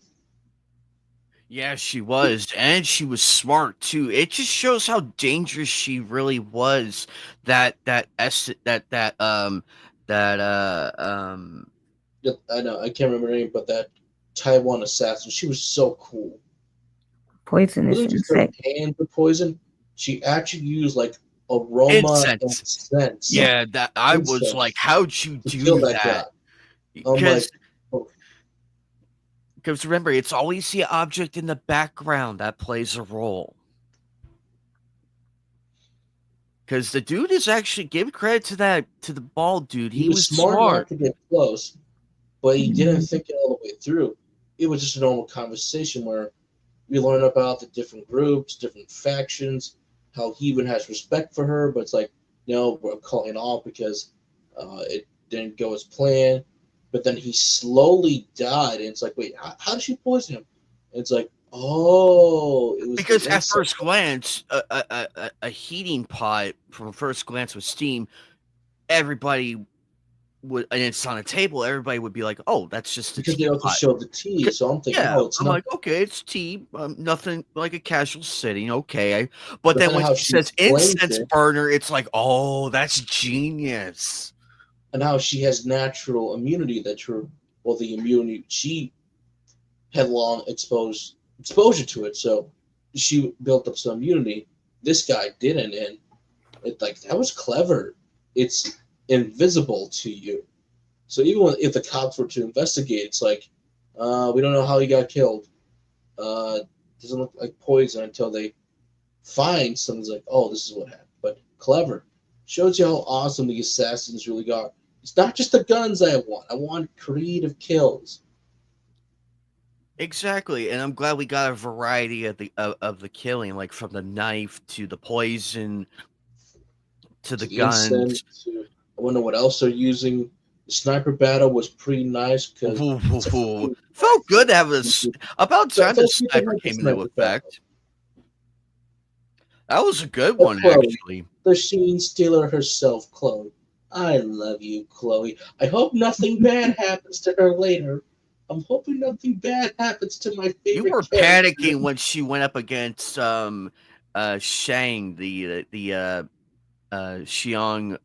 Yeah, she was, and she was smart too. It just shows how dangerous she really was. That s that Yeah, I know, I can't remember her name, but that Taiwan assassin, she was so cool. Poisonous Wasn't just her insect. hands were poison. She actually used like aroma and Incense. sense, Yeah, that I was like, incense how'd you to kill do that guy. that? I'm Because like, oh, because remember, it's always the object in the background that plays a role. Because the dude is actually give credit to the bald dude. he He was was smart not smart. to get close, but he didn't Mhm. think it all the way through. It was just a normal conversation where we learn about the different groups, different factions, how he even has respect for her, but it's like, no, we're calling it off because it didn't go as planned. But then he slowly died, and it's like, wait, how did she poison him? And it's like, oh, it was the Because at insect. first glance, a heating pot from first glance with steam, everybody would, and it's on a table, everybody would be like, "Oh, that's just a Because they also teapot." showed the tea, Becau so I'm thinking, Yeah, oh, it's I'm like, nothing. "Okay, it's tea, nothing like a casual sitting, okay." But But then then when how she she says explains incense it, burner, it's like, "Oh, that's genius." and how she has natural immunity that her, well, the immunity she had long exposure to it, so she built up some immunity. This guy didn't, and it like that was clever. It's invisible to you, so even if the cops were to investigate, it's like we don't know how he got killed. Doesn't look like poison until they find something's like, oh, this is what happened. But clever shows you how awesome the assassins really are. It's not just the guns I want. I want creative kills. Exactly, and I'm glad we got a variety of the killing, like, from the knife to the poison to the To the incense. guns. To I wonder what else they're using. The sniper battle was pretty nice because Ooh, it's a fucking felt good rifle. to have this about So time the felt good to sniper have the came into sniper battle. effect. That was a good But one, Chloe, actually. the Sheen stealer herself, Chloe. I love you, Chloe. I hope nothing bad happens to her later. I'm hoping nothing bad happens to my You favorite were character. panicking when she went up against, Shang, Xiong,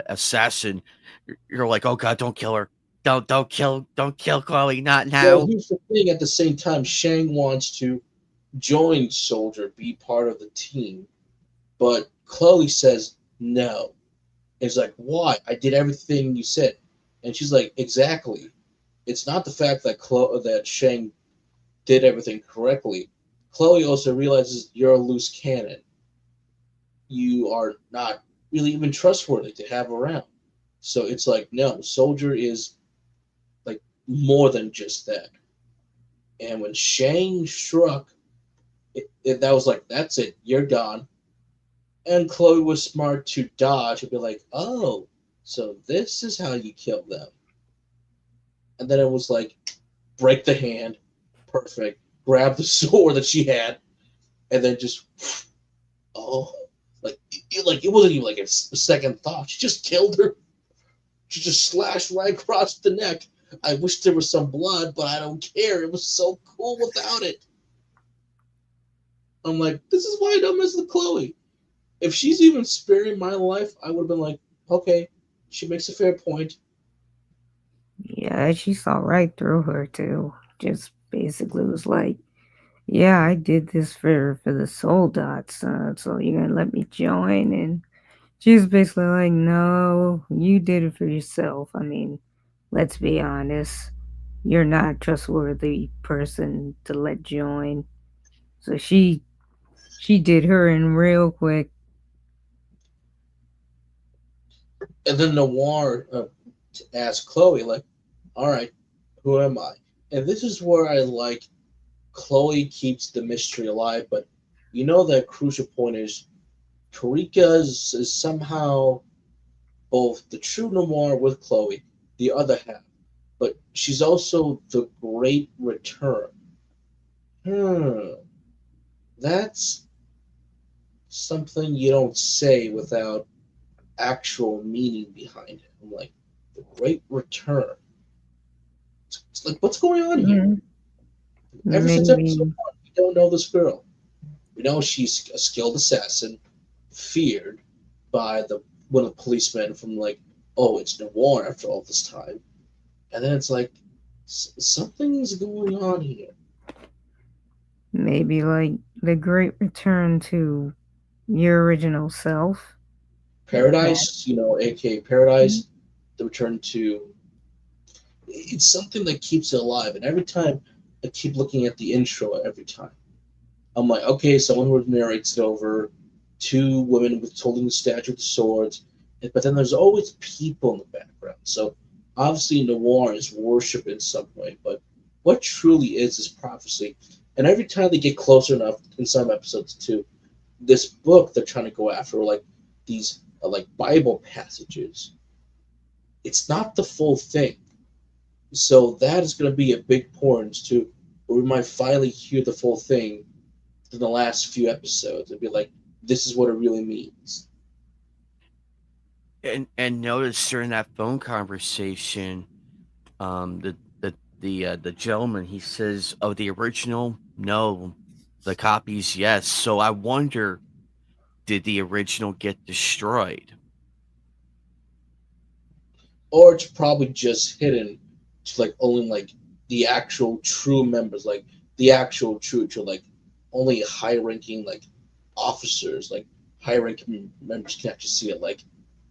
assassin. You're like, "Oh god, don't kill her. Don't kill Chloe, not Well, now." here's the thing. At the same time, Shang wants to join Soldier, be part of the team, but Chloe says no. It's like, why? I did everything you said, and she's like, exactly. It's not the fact that that Shang did everything correctly. Chloe also realizes you're a loose cannon. You are not really even trustworthy to have around. So it's like, no, Soldier is like more than just that. And when Shang struck, that was like, that's it, you're gone. And Chloe was smart to dodge and be like, oh, so this is how you kill them. And then it was like, break the hand, perfect. Grab the sword that she had, and then just, oh, like it wasn't even like a second thought. She just killed her. She just slashed right across the neck. I wish there was some blood, but I don't care. It was so cool without it. I'm like, this is why I don't mess with Chloe. If she's even sparing my life, I would have been like, okay, she makes a fair point. Yeah, she saw right through her too. Just basically was like, "Yeah, I did this for the soul dots. So you're gonna let me join?" And she's basically like, "No, you did it for yourself. I mean, let's be honest. You're not a trustworthy person to let join." So she did her in real quick. And then Noir asked Chloe, like, all right, who am I? And this is where I like Chloe keeps the mystery alive, but you know the crucial point is Karika is somehow both the true Noir with Chloe, the other half, but she's also the great return. Hmm, that's something you don't say without actual meaning behind it. I'm like, the great return. It's like, what's going on here? Mhm. Ever since episode Maybe. one, we don't know this girl. We know she's a skilled assassin, feared by the one of the policemen from like, oh, it's Noir after all this time. And then it's like, something's going on here. Maybe like the great return to your original self. That Paradise, aka Paradise, the return to it's something that keeps it alive. And every time I keep looking at the intro, every time I'm like, okay, someone who narrates it over, two women with holding the statue with swords, but then there's always people in the background. So obviously, Noir is worship in some way, but what truly is prophecy? And every time they get closer enough in some episodes to this book they're trying to go after, like these like Bible passages, it's not the full thing. So that is going to be a big point to where we might finally hear the full thing in the last few episodes and be like, this is what it really means. And notice during that phone conversation, the gentleman, he says, "Oh, the original, no, the copies, yes." So I wonder, did the original get destroyed? Or it's probably just hidden to like only like the actual true members, like the actual true like only high ranking like officers, like high ranking members can actually see it. Like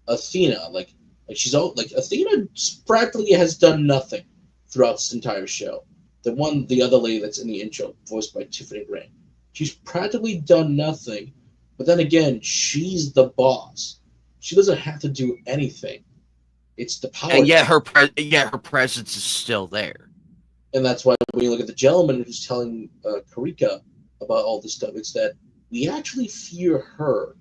Athena, like she's all like Athena practically has done nothing throughout this entire show. The other lady that's in the intro, voiced by Tiffany Grant, she's practically done nothing. But then again, she's the boss. She doesn't have to do anything. It's the power And yet dynamic, yet her presence is still there. and that's why when you look at the gentleman who's telling Karika about all this stuff, it's that we actually fear her.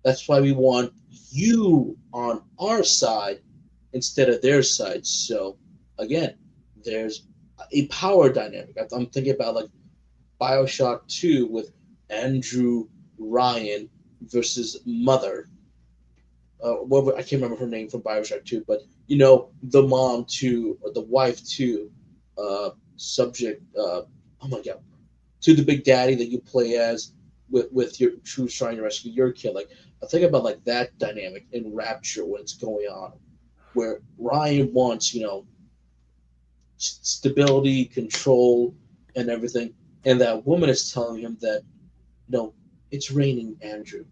That's why we want you on our side instead of their side. So again, there's a power dynamic. I'm thinking about like Bioshock 2 with Andrew Ryan versus Mother. I can't remember her name from Bioshock 2, but the mom to or the wife to subject. Oh my god, to the big daddy that you play as with your who's trying to rescue your kid. Like I think about like that dynamic in Rapture when it's going on, where Ryan wants stability, control, and everything, and that woman is telling him that no, it's raining, Andrew.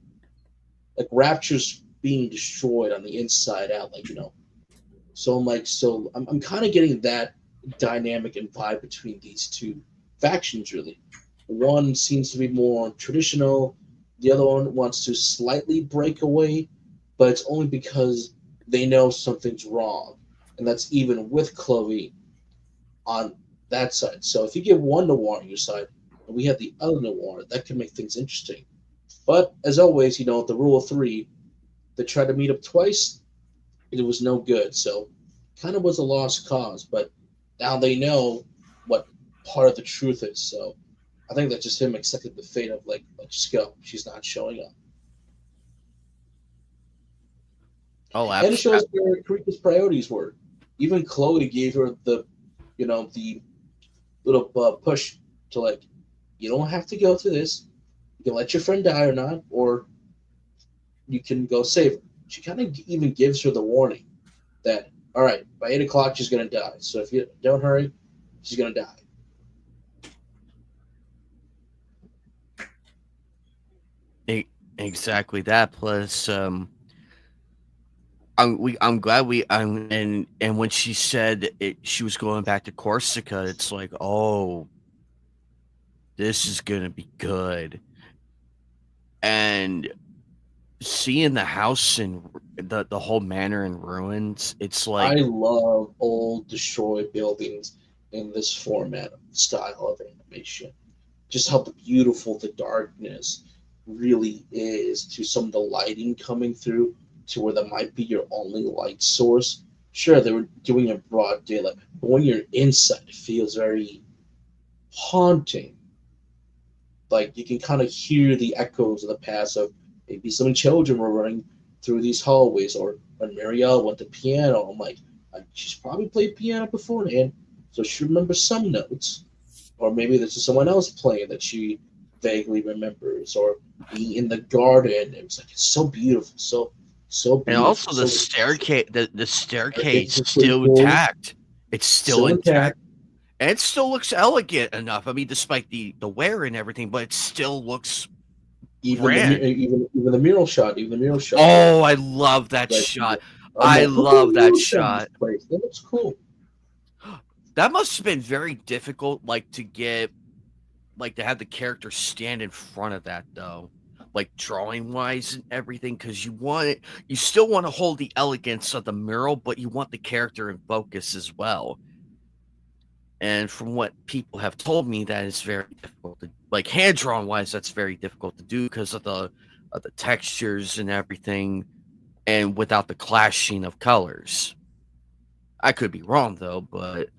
Like Rapture's being destroyed on the inside out, like. So I'm kind of getting that dynamic and vibe between these two factions really. One seems to be more traditional, the other one wants to slightly break away, but it's only because they know something's wrong, and that's even with Chloe on that side. So if you get one Noir on your side, and we have the other Noir, that can make things interesting. But as always, the rule of three, they tried to meet up twice, it was no good. So kind of was a lost cause, but now they know what part of the truth is. So I think that's just him accepting the fate of like, let's just go. She's not showing up. Oh, And it shows where Karika's priorities were. Even Chloe gave her the little push to like, you don't have to go through this. You can let your friend die or not, or you can go save her. She kind of even gives her the warning that, all right, by 8 o'clock she's gonna die. So if you don't hurry, she's gonna die. e- exactly that. Plus, I'm glad and when she said she was going back to Corsica, it's like, oh, this is gonna be good. And seeing the house and the whole manor in ruins, it's I like, love old destroyed buildings in this format of style of animation. Just how beautiful the darkness really is to some of the lighting coming through to where that might be your only light source. Sure, they were doing it broad daylight, but when you're inside, it feels very haunting. Like you can kind of hear the echoes of the past of maybe some children were running through these hallways, or when Marielle went to piano. I'm like, she's probably played piano beforehand, so she remembers some notes, or maybe this is someone else playing that she vaguely remembers, or being in the garden. It was like it's so beautiful, so and beautiful, also the so staircase, the it's staircase pretty still cool, intact. It's still still intact. intact, and it still looks elegant enough. I mean, despite the wear and everything, but it still looks grand. Even the mural shot, Oh, I love that like shot. I'm I like, look at the love that mural shot in this shot. place. That looks cool. That must have been very difficult, like to get, like to have the character stand in front of that though, like drawing wise and everything, because you want it, you still want to hold the elegance of the mural, but you want the character in focus as well. And from what people have told me, that is very difficult to, like hand drawn wise, that's very difficult to do because of the textures and everything, and without the clashing of colors. I could be wrong though, but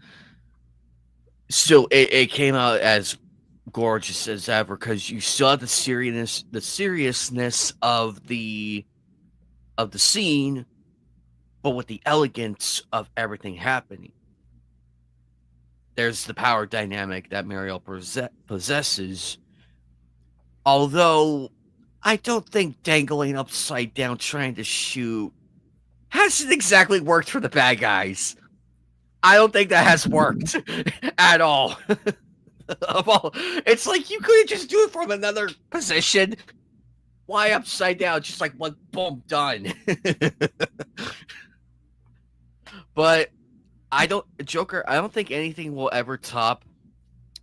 still, it came out as gorgeous as ever because you saw the seriousness of the scene, but with the elegance of everything happening. There's the power dynamic that Mariel possesses. Although I don't think dangling upside down trying to shoot hasn't exactly worked for the bad guys. I don't think that has worked at all. It's like you couldn't just do it from another position. Why upside down? Just like one boom, done. But I don't Joker. I don't think anything will ever top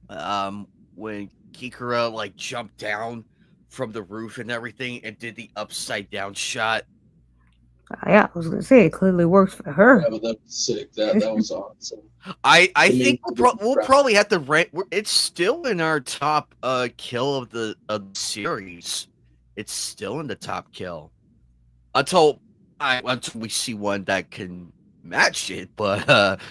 when Kikura like jumped down from the roof and everything and did the upside down shot. Yeah, I was gonna say it clearly works for her. Yeah, but that was sick. That was awesome. I I mean, think we'll probably have to rank. It's still in our top kill of the series. It's still in the top kill until until we see one that can match it. But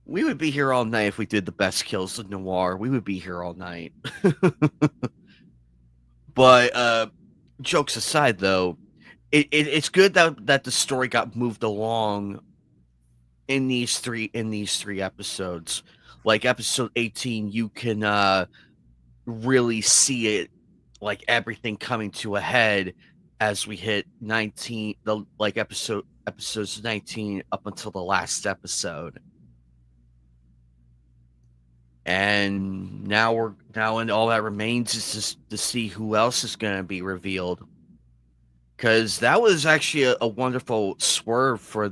we would be here all night if we did the best kills of Noir. We would be here all night. But jokes aside, though, it's good that the story got moved along in these three episodes. Like episode 18, you can really see it, like everything coming to a head as we hit 19, the like episodes 19 up until the last episode. And now and all that remains is just to see who else is going to be revealed, because that was actually a wonderful swerve for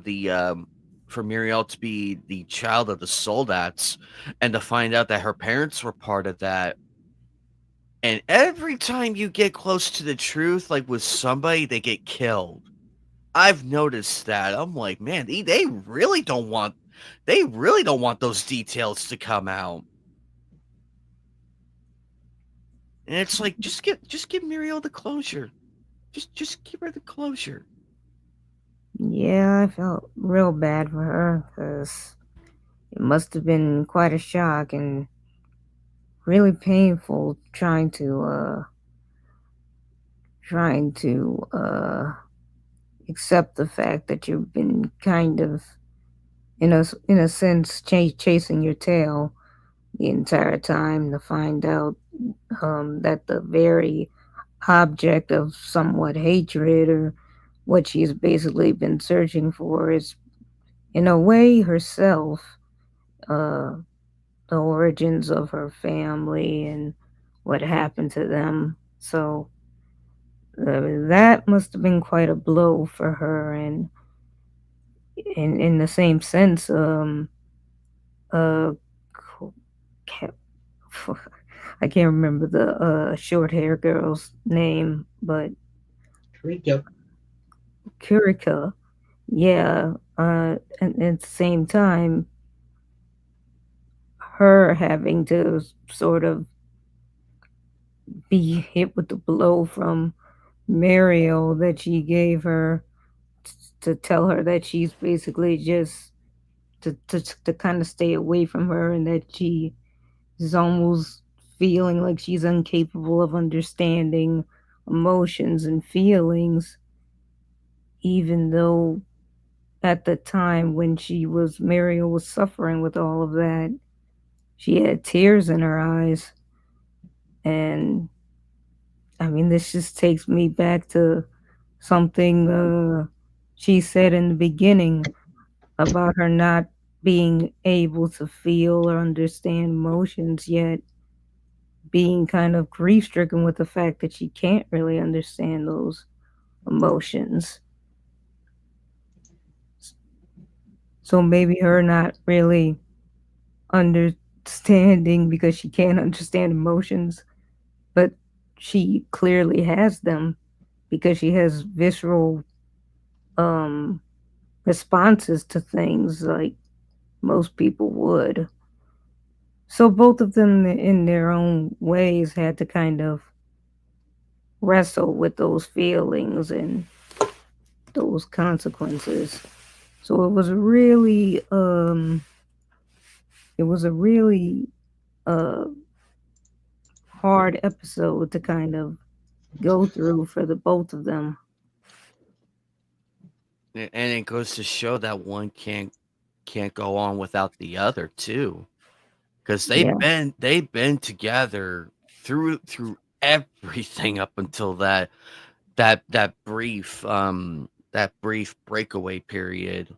Muriel to be the child of the soldats and to find out that her parents were part of that. And every time you get close to the truth, like with somebody, they get killed. I've noticed that. I'm like, man, they really don't want those details to come out. And it's like, just give Muriel the closure. Just give her the closure. Yeah, I felt real bad for her because it must have been quite a shock and really painful trying to accept the fact that you've been kind of in a sense chasing your tail the entire time to find out that the very object of somewhat hatred or what she's basically been searching for is in a way herself, uh, the origins of her family and what happened to them. So that must have been quite a blow for her, and in the same sense, uh, I can't remember the short hair girl's name, but Eureka. Kurika, yeah. And at the same time, her having to sort of be hit with the blow from Mario that she gave her to tell her that she's basically just to kind of stay away from her and that she is almost feeling like she's incapable of understanding emotions and feelings, even though at the time when Mario was suffering with all of that, she had tears in her eyes. And I mean, this just takes me back to something she said in the beginning about her not being able to feel or understand emotions, yet being kind of grief stricken with the fact that she can't really understand those emotions. So maybe her not really understanding because she can't understand emotions, but she clearly has them because she has visceral um responses to things like most people would. So both of them in their own ways had to kind of wrestle with those feelings and those consequences. So it was a really uh hard episode to kind of go through for the both of them. And it goes to show that one can't go on without the other too, because Yeah. they've been together through everything up until that brief breakaway period,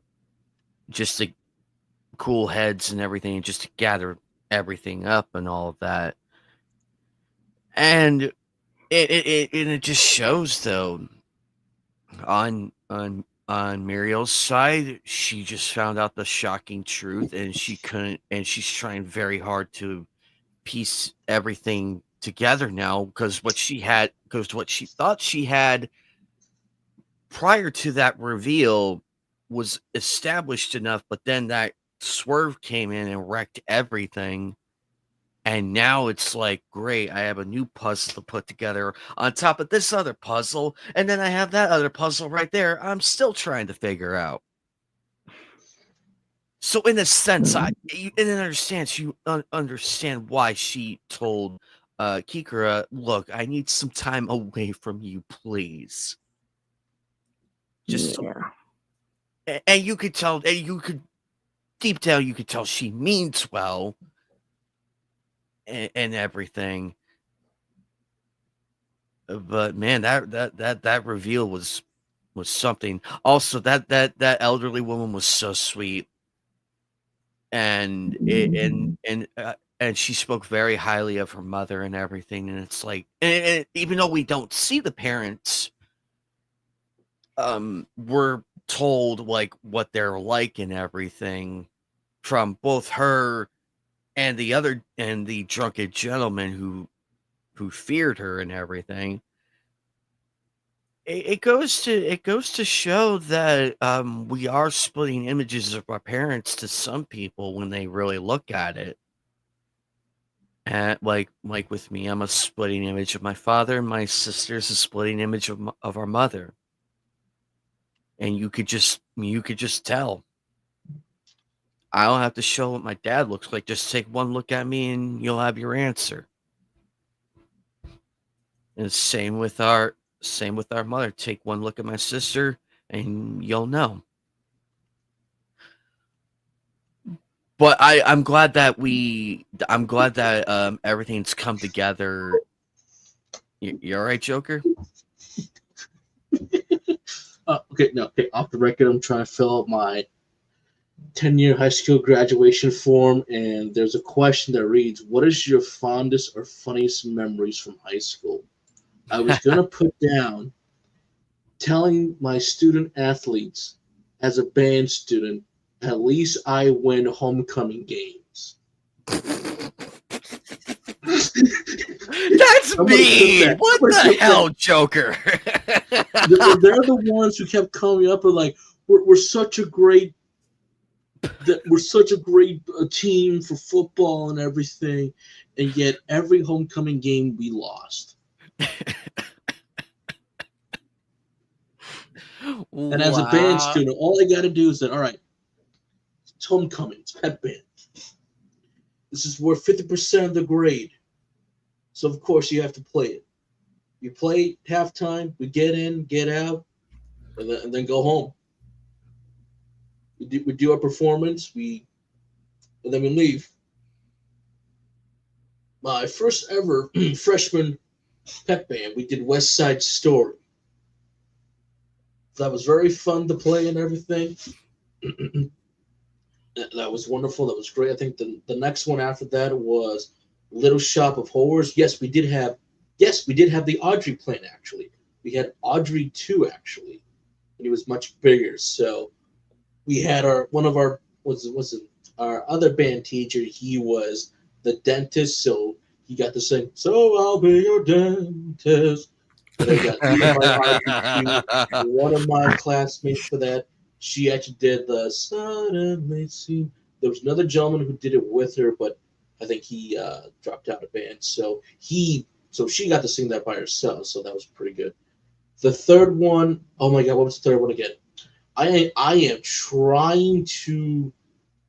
just to cool heads and everything, and just to gather everything up and all of that. And it just shows though, on Muriel's side, she just found out the shocking truth, and she couldn't, and she's trying very hard to piece everything together now, because what she thought she had prior to that reveal was established enough, but then that swerve came in and wrecked everything. And now it's like, great, I have a new puzzle to put together on top of this other puzzle. And then I have that other puzzle right there I'm still trying to figure out. So in a sense, Mm, you understand why she told Kikura, look, I need some time away from you, please. Just so, yeah. and you could tell, and you could deep down, you could tell she means well, and everything. But man, that reveal was something. Also, that elderly woman was so sweet, and it, Mhm. and she spoke very highly of her mother and everything. And it's like, and even though we don't see the parents, we're told like what they're like and everything from both her and the drunken gentleman who feared her and everything. It goes to show that we are splitting images of our parents to some people when they really look at it. And like with me, I'm a splitting image of my father. My sister's a splitting image of our mother. And you could just tell. I don't have to show what my dad looks like. Just take one look at me and you'll have your answer. And same with our mother. Take one look at my sister and you'll know. But I'm glad that everything's come together. You all right, Joker? Okay, no, okay, off the record, I'm trying to fill out my 10-year high school graduation form, and there's a question that reads, what is your fondest or funniest memories from high school? I was going to put down telling my student athletes as a band student, at least I win homecoming games. That's Somebody clip mean. that. What Somebody the clip hell, that. Joker? They're the ones who kept coming up and like, we're such a great we're such a great team for football and everything, and yet every homecoming game we lost. And as a band Wow. student, all I got to do is that, all right, it's homecoming, it's pep band. This is worth 50% of the grade. So, of course, you have to play it. You play halftime, we get in, get out, and then go home. We do our performance, and then we leave. My first ever freshman pep band, we did West Side Story. That was very fun to play and everything. That was wonderful. That was great. I think the next one after that was Little Shop of Horrors. Yes, we did have. Yes, we did have the Audrey plan actually. We had Audrey 2 actually, and it was much bigger. So we had our one of our was it our other band teacher. He was the dentist, so he got to sing. So I'll be your dentist. And then we got Earhart Audrey 2. One of my classmates for that, she actually did the suddenly seem. There was another gentleman who did it with her, but I think he dropped out of band. So she got to sing that by herself. So that was pretty good. The third one, oh my god, what was the third one again? I am trying to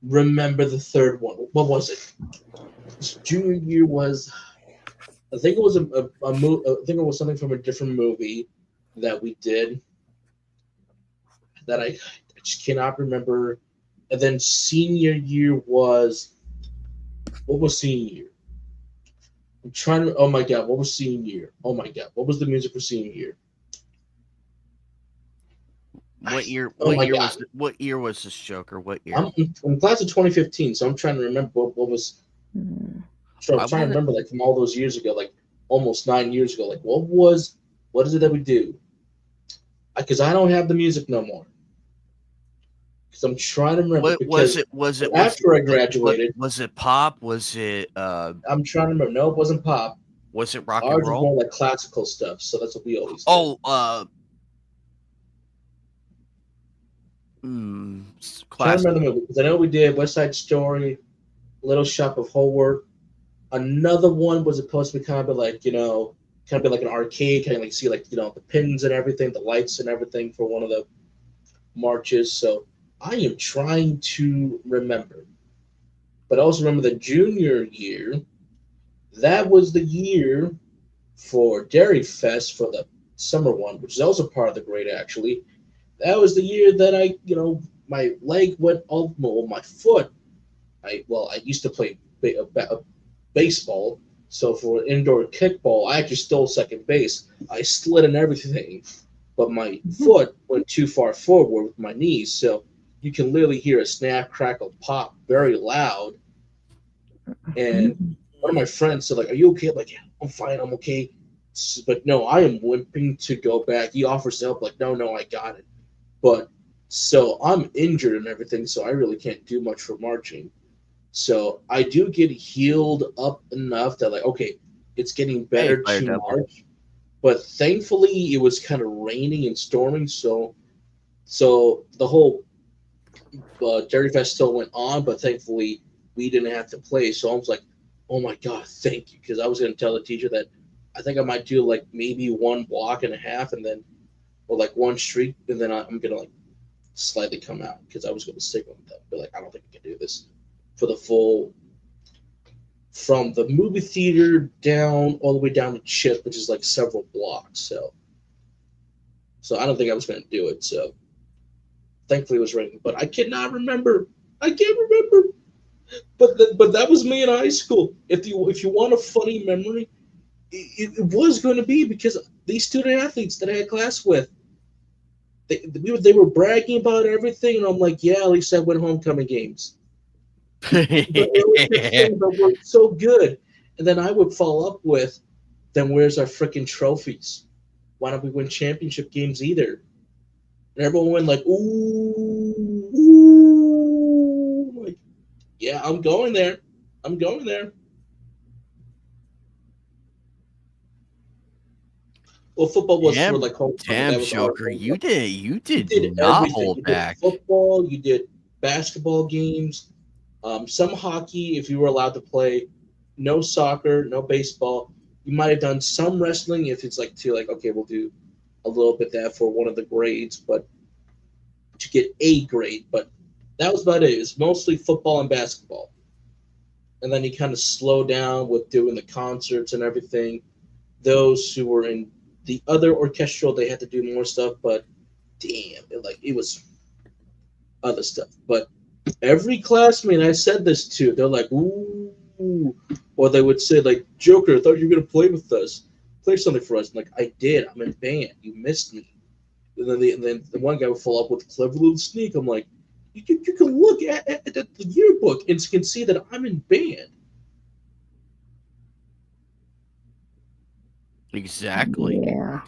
remember the third one. What was it? Junior year was. I think it was I think it was something from a different movie that we did that I just cannot remember. And then senior year was what was senior year? I'm trying to. Oh my god, what was senior year? Oh my god, what was the music for senior year? What year? Oh What my year god, was? What year was this Joker? What year? I'm class of 2015, so I'm trying to remember what was. Mm. So I'm I trying to want. remember like from all those years ago, like almost 9 years ago. Like what is it that we do? Because I don't have the music no more. Because I'm trying to remember What was because it? Was it? Was after I it? What graduated, was it? Pop? Was it? I'm trying to remember. No, it wasn't pop. Was it rock and Ours was roll? more like classical stuff, so that's what we always did. Oh, Trying to classic. remember the movie because I know we did West Side Story, Little Shop of Horror. Another one was supposed to be kind of like kind of be like an arcade, kind of like see like the pins and everything, the lights and everything for one of the marches. So I am trying to remember, but also remember the junior year. That was the year for Dairy Fest for the summer one, which is also part of the grade actually. That was the year that my leg went all well, my foot. I used to play baseball, so for indoor kickball, I actually stole second base. I slid and everything, but my foot went too far forward with my knees, so you can literally hear a snap, crackle, pop very loud. And one of my friends said, like, "Are you okay?" I'm like, "Yeah, I'm fine. I'm okay." But no, I am limping to go back. He offers to help, like, "No, no, I got it." But so I'm injured and everything, so I really can't do much for marching. So I do get healed up enough that like, okay, it's getting Hey, better Fire to Devil. march. But thankfully, it was kind of raining and storming, so the whole Dairy Fest still went on. But thankfully, we didn't have to play. So I was like, oh my god, thank you, because I was going to tell the teacher that I think I might do like maybe one block and a half, and then or like one street, and then I'm gonna like slightly come out because I was going to signal them, but like I don't think I can do this for the full from the movie theater down all the way down to Chip, which is like several blocks. So I don't think I was going to do it. So thankfully it was raining, but I cannot remember. I can't remember. But that was me in high school. If you want a funny memory, it was going to be because these student athletes that I had class with, they were bragging about everything, and I'm like, yeah, at least I went homecoming games. But they always kept saying, but we're so good. And then I would follow up with, then where's our freaking trophies? Why don't we win championship games either? And everyone went like, ooh, ooh. Like, yeah, I'm going there. I'm going there. Well, football was for Damn, like homecoming. damn, That was our Joker. You homecoming. did. You You did did not everything. hold You did back. football. You did basketball games. Some hockey, if you were allowed to play. No soccer. No baseball. You might have done some wrestling if it's like okay, we'll do a little bit that for one of the grades, but to get a grade. But that was about it. It was mostly football and basketball, and then you kind of slow down with doing the concerts and everything. Those who were in the other orchestral, they had to do more stuff, but damn, it was other stuff. But every classmate I said this to, they're like, ooh, or they would say like, Joker, I thought you were gonna play with us, play something for us. I'm like, I did. I'm in band. You missed me. And then the one guy would follow up with clever little sneak. I'm like, you can look at the yearbook and you can see that I'm in band. Exactly. Yeah.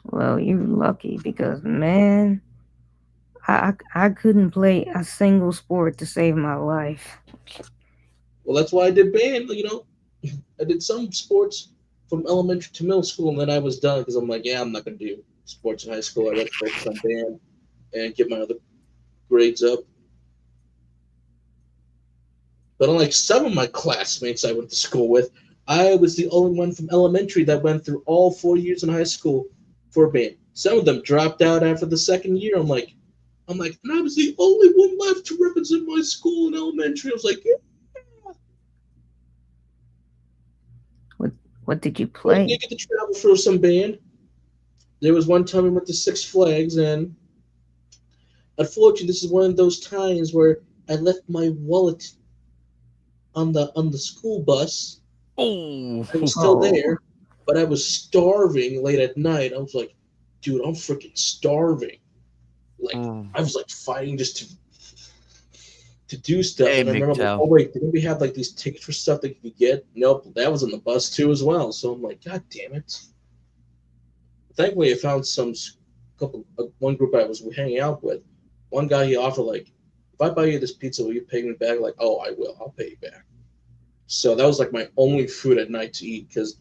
Well, you're lucky because, man, I couldn't play a single sport to save my life. Well, that's why I did band. I did some sports from elementary to middle school, and then I was done because I'm like, yeah, I'm not gonna do sports in high school. I got to focus on band and get my other grades up. But unlike some of my classmates I went to school with, I was the only one from elementary that went through all 4 years in high school for band. Some of them dropped out after the second year. I'm like, and I was the only one left to represent my school in elementary. I was like, yeah. What what did you Well, play? you get to travel for some band. There was one time we went to Six Flags, and unfortunately, this is one of those times where I left my wallet on the school bus. Oh, I was still Oh, there, but I was starving late at night. I was like, dude, I'm freaking starving. Like, mm. I was like fighting just to do stuff. Hey, And I remember, I'm like, MGTOW. oh wait, didn't we have like these tickets for stuff that you could get? Nope, that was on the bus too as well. So I'm like, god damn it. Thankfully, I found one group I was hanging out with. One guy he offered like, if I buy you this pizza, will you pay me back? Like, oh, I will. I'll pay you back. So that was like my only food at night to eat because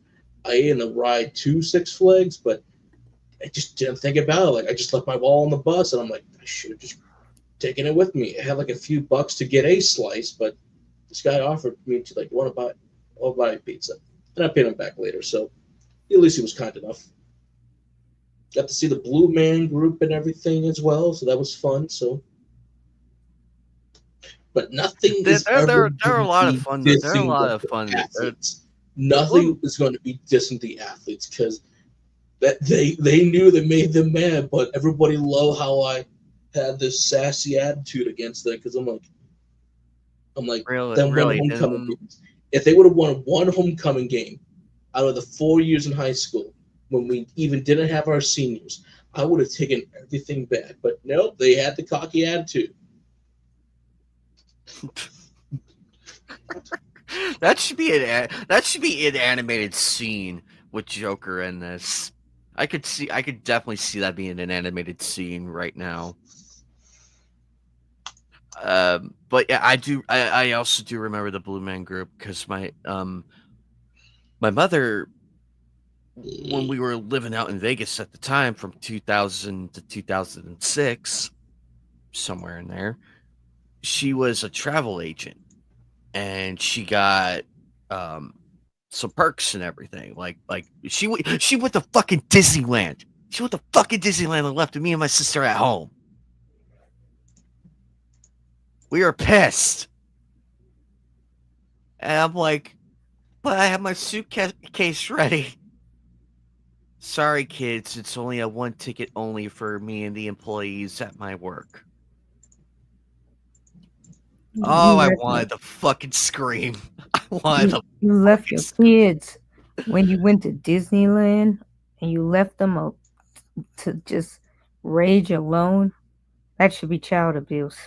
I ate in the ride to Six Flags, but I just didn't think about it. Like I just left my wallet on the bus, and I'm like, I should have just taken it with me. I had like a few bucks to get a slice, but this guy offered me to like, want to buy? I'll buy a pizza, and I paid him back later. So at least he was kind enough. Got to see the Blue Man Group and everything as well, so that was fun. So, but nothing is ever They're a going to lot of be fun. They're a dissing lot the of fun. athletes. The Nothing blue. is going to be dissing the athletes because that they knew that made them mad, but everybody loved how I had this sassy attitude against them because I'm like Really, them one really. homecoming And games. If they would have won one homecoming game out of the 4 years in high school when we even didn't have our seniors, I would have taken everything back. But nope, they had the cocky attitude. that should be an animated scene with Joker in this. I could definitely see that being an animated scene right now. But yeah, I also do remember the Blue Man Group because my mother, when we were living out in Vegas at the time, from 2000 to 2006, somewhere in there, she was a travel agent, and she got um some perks and everything. Like she went to fucking Disneyland. She went to fucking Disneyland and left me and my sister at home. We were pissed, and I'm like, but I have my suitcase ready. Sorry, kids, it's only a one ticket only for me and the employees at my work. Oh, you I left wanted to fucking scream. I wanted you to you left fucking your kids when you went to Disneyland and you left them to just rage alone. That should be child abuse.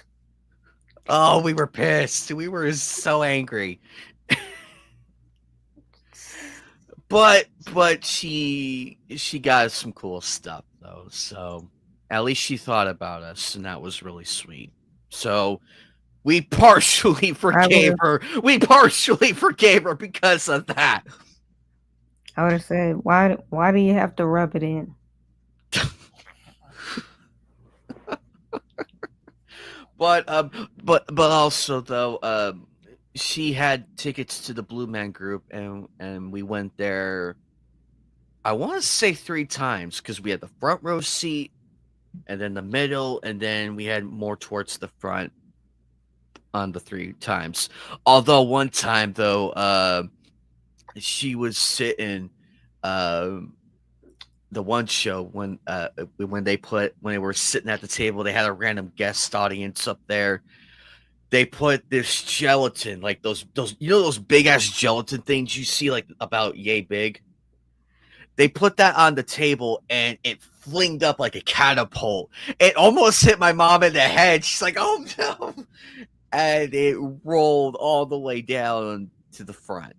Oh, we were pissed. We were so angry. But she got us some cool stuff though. So at least she thought about us, and that was really sweet. So we partially I would forgave have her. We partially forgave her because of that. I would have said, why do you have to rub it in? But also though, she had tickets to the Blue Man Group, and we went there. I want to say three times because we had the front row seat, and then the middle, and then we had more towards the front on the three times. Although one time though, she was sitting. Um, the one show when they were sitting at the table, they had a random guest audience up there. They put this gelatin, like those those big ass gelatin things you see like about yay big. They put that on the table and it flinged up like a catapult. It almost hit my mom in the head. She's like, "Oh no!" And it rolled all the way down to the front.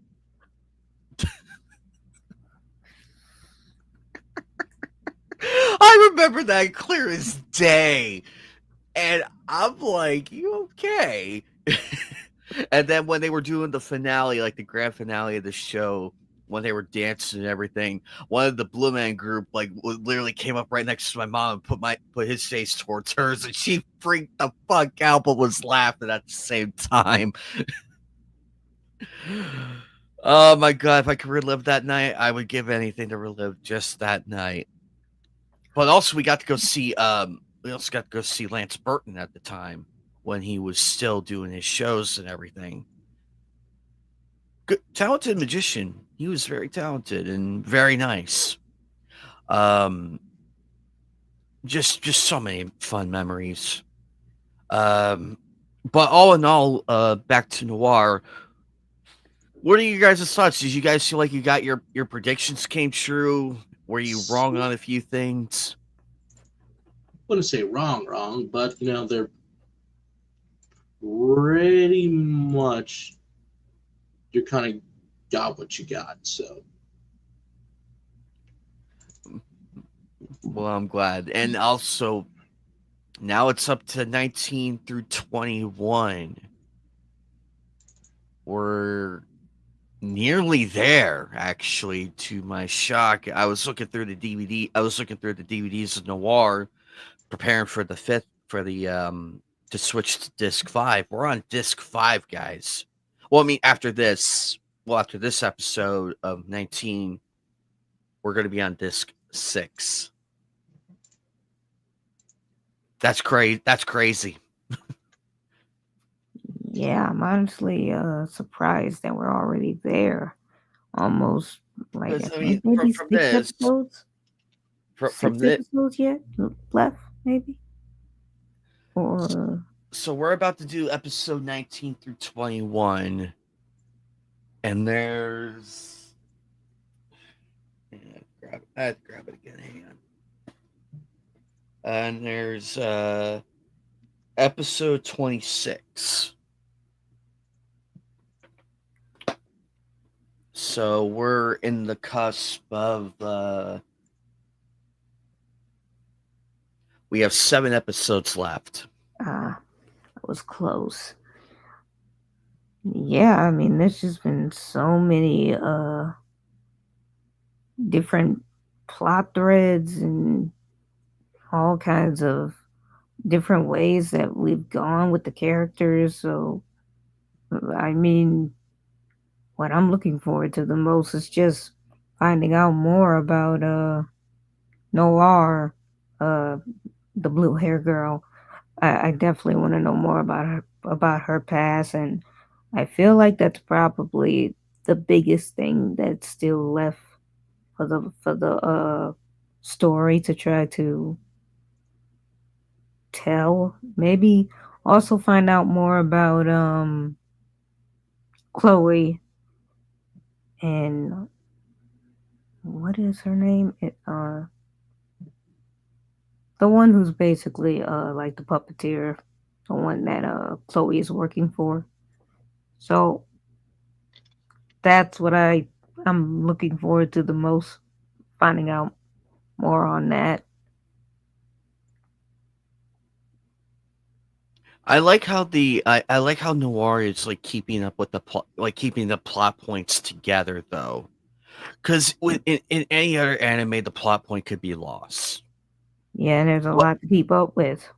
I remember that clear as day. And I'm like, you okay? And then when they were doing the finale, like the grand finale of the show, when they were dancing and everything, one of the Blue Man group literally came up right next to my mom and put his face towards hers, and she freaked the fuck out, but was laughing at the same time. Oh my god, if I could relive that night, I would give anything to relive just that night. But also, we also got to go see Lance Burton at the time when he was still doing his shows and everything. Good, talented magician. He was very talented and very nice. Um, just so many fun memories. Um, but all in all, back to Noir. What are you guys' thoughts? Did you guys feel like you got your predictions came true? Were you wrong on a few things? Wouldn't say wrong, but they're pretty much you kind of got what you got. So Well, I'm glad. And also, now it's up to 19 through 21. We're nearly there, actually, to my shock. I was looking through the DVD. I was looking through the DVDs of Noir, preparing for the fifth for the to switch to disc 5. We're on disc 5, guys. Well, I mean, after this episode of 19, we're going to be on disc 6. That's crazy. That's crazy. Yeah, I'm honestly surprised that we're already there. Almost like I Because I mean, think maybe from six this, episodes. from Six this, episodes yet left, maybe? Or so we're about to do episode 19 through 21, and there's I had to grab it again. Hang on. And there's episode 26. So we're in the cusp of we have 7 episodes left. that was close. Yeah, I mean, there's just been so many different plot threads and all kinds of different ways that we've gone with the characters. So, I mean, what I'm looking forward to the most is just finding out more about Noir, uh, the blue hair girl. I definitely want to know more about her past, and I feel like that's probably the biggest thing that's still left for the story to try to tell. Maybe also find out more about Chloe and what is her name? The one who's basically like the puppeteer, the one that Chloe is working for. So that's what I'm looking forward to the most, finding out more on that. I like how Noir is like keeping up with the plot, like keeping the plot points together though, because in any other anime the plot point could be lost. Yeah, and there's a But lot to keep up with.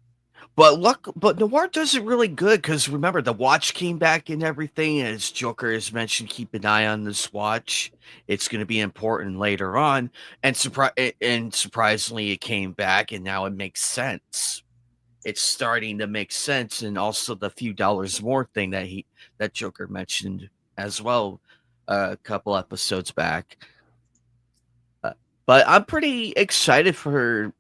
but Noir does it really good because remember the watch came back and everything. As Joker has mentioned, keep an eye on this watch. It's going to be important later on, and surprisingly it came back and now it makes sense. It's starting to make sense, and also the few dollars more thing that Joker mentioned as well a couple episodes back. Uh, but I'm pretty excited for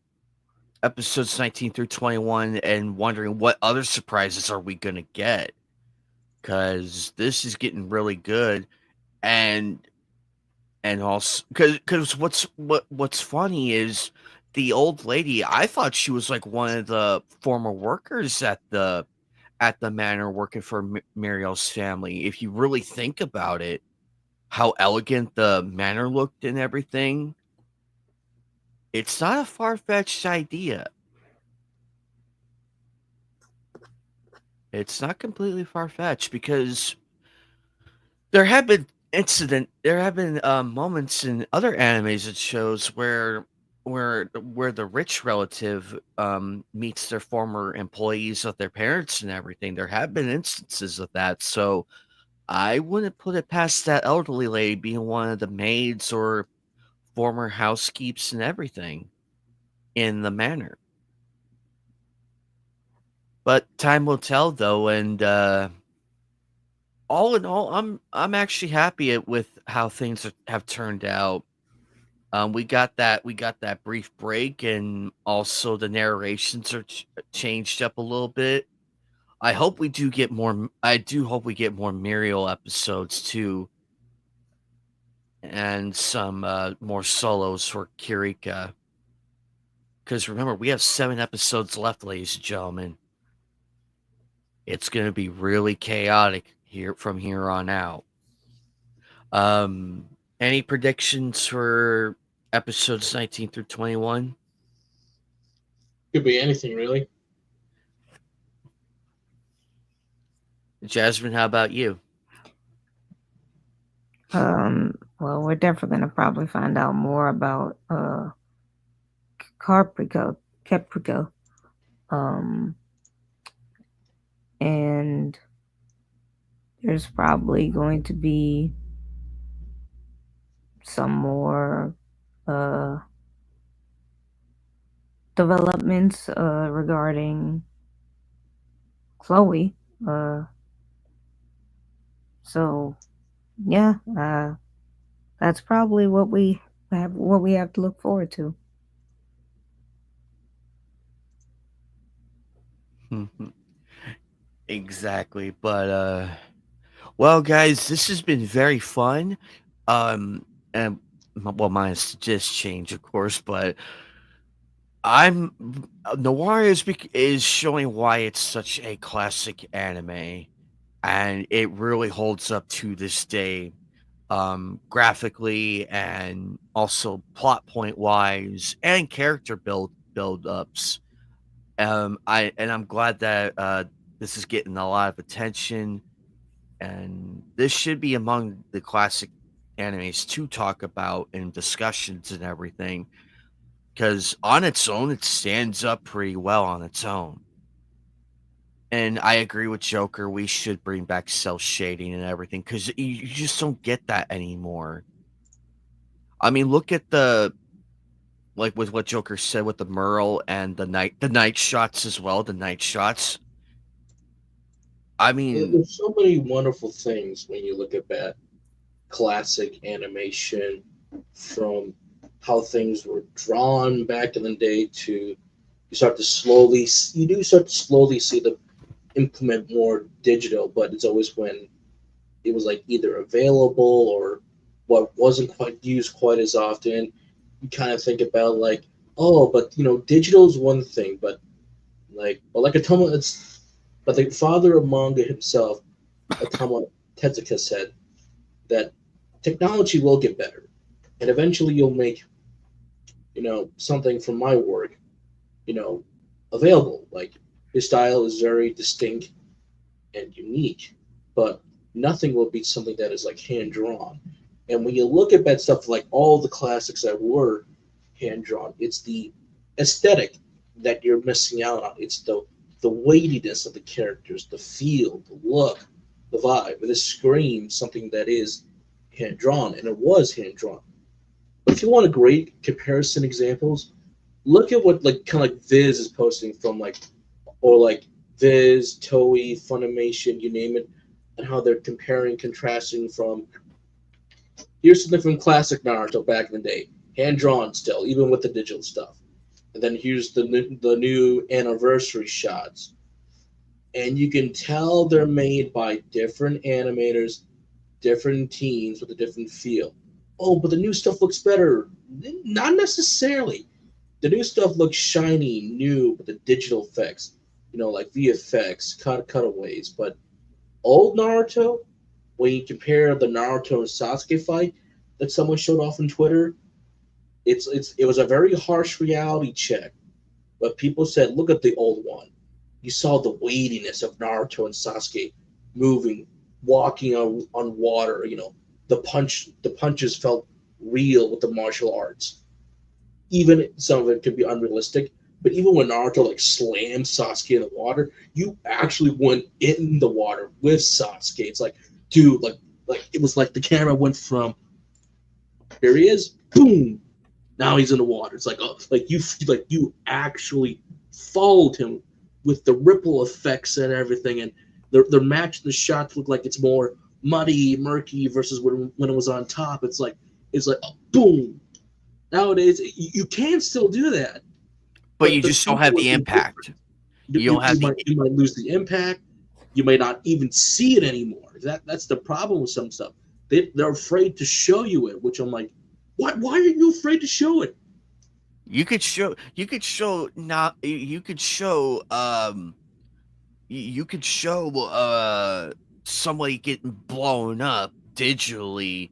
episodes 19 through 21 and wondering what other surprises are we going to get cuz this is getting really good. And also cuz what's funny is the old lady, I thought she was like one of the former workers at the manor working for Muriel's family. If you really think about it, how elegant the manor looked and everything. It's not a far-fetched idea. It's not completely far-fetched because there have been moments in other animes and shows where the rich relative meets their former employees of their parents and everything. There have been instances of that, so I wouldn't put it past that elderly lady being one of the maids or former housekeeps and everything in the manor. But time will tell, though, and all in all, I'm actually happy with how things have turned out. We got that brief break, and also the narrations are changed up a little bit. I hope we do get more. I do hope we get more Muriel episodes too, and some more solos for Kirika. Because remember, we have 7 episodes left, ladies and gentlemen. It's going to be really chaotic here from here on out. Um, any predictions for episodes 19 through 21? Could be anything really. Jasmine, how about you? Well, we're definitely gonna probably find out more about Caprico, um, and there's probably going to be some more uh developments regarding Chloe. Uh, so yeah, that's probably what we have to look forward to. Exactly. But well, guys, this has been very fun. And well, mine's just changed, of course, but I'm Noir is showing why it's such a classic anime, and it really holds up to this day, graphically and also plot point wise and character build ups. I'm glad that this is getting a lot of attention, and this should be among the classic animes to talk about in discussions and everything. Because on its own, it stands up pretty well on its own. And I agree with Joker. We should bring back cell shading and everything because you just don't get that anymore. I mean, look at the like with what Joker said with the Merle and the night shots as well. The night shots. I mean, There's so many wonderful things when you look at that classic animation, from how things were drawn back in the day to you do start to slowly see them implement more digital, but it's always when it was like either available or what wasn't quite used quite as often. You kind of think about like, oh, but digital is one thing, but like Atoma, but the father of manga himself, Atama Tezuka, said that technology will get better, and eventually you'll make something from my work, you know, available. Like, his style is very distinct and unique, but nothing will beat something that is like hand drawn. And when you look at that stuff, like all the classics that were hand drawn, it's the aesthetic that you're missing out on. It's the weightiness of the characters, the feel, the look, the vibe. This screams something that is hand drawn, and it was hand drawn. But if you want a great comparison examples, look at what like kind of like Viz is posting from like, or like Viz, Toei, Funimation, you name it, and how they're comparing, contrasting from here's something from classic Naruto back in the day, hand drawn still, even with the digital stuff, and then here's the new anniversary shots, and you can tell they're made by different animators, different teams with a different feel. Oh, but the new stuff looks better. Not necessarily. The new stuff looks shiny, new with the digital effects, like VFX, cutaways. But old Naruto, when you compare the Naruto and Sasuke fight that someone showed off on Twitter, It was a very harsh reality check, but people said, look at the old one. You saw the weightiness of Naruto and Sasuke moving, walking on water. The punches felt real with the martial arts. Even some of it could be unrealistic, but even when Naruto like slammed Sasuke in the water, you actually went in the water with Sasuke. It's like, dude, like it was like the camera went from here he is, boom, now he's in the water. It's like, oh, like you actually followed him with the ripple effects and everything, and they're matching the shots look like it's more muddy, murky versus when it was on top. It's like oh, boom. Nowadays, you can still do that, but you the just don't have sequel the is impact. different. You don't have the You might lose the impact. You may not even see it anymore. That's the problem with some stuff. They're afraid to show you it, which I'm like, what? Why are you afraid to show it? you could show somebody getting blown up digitally,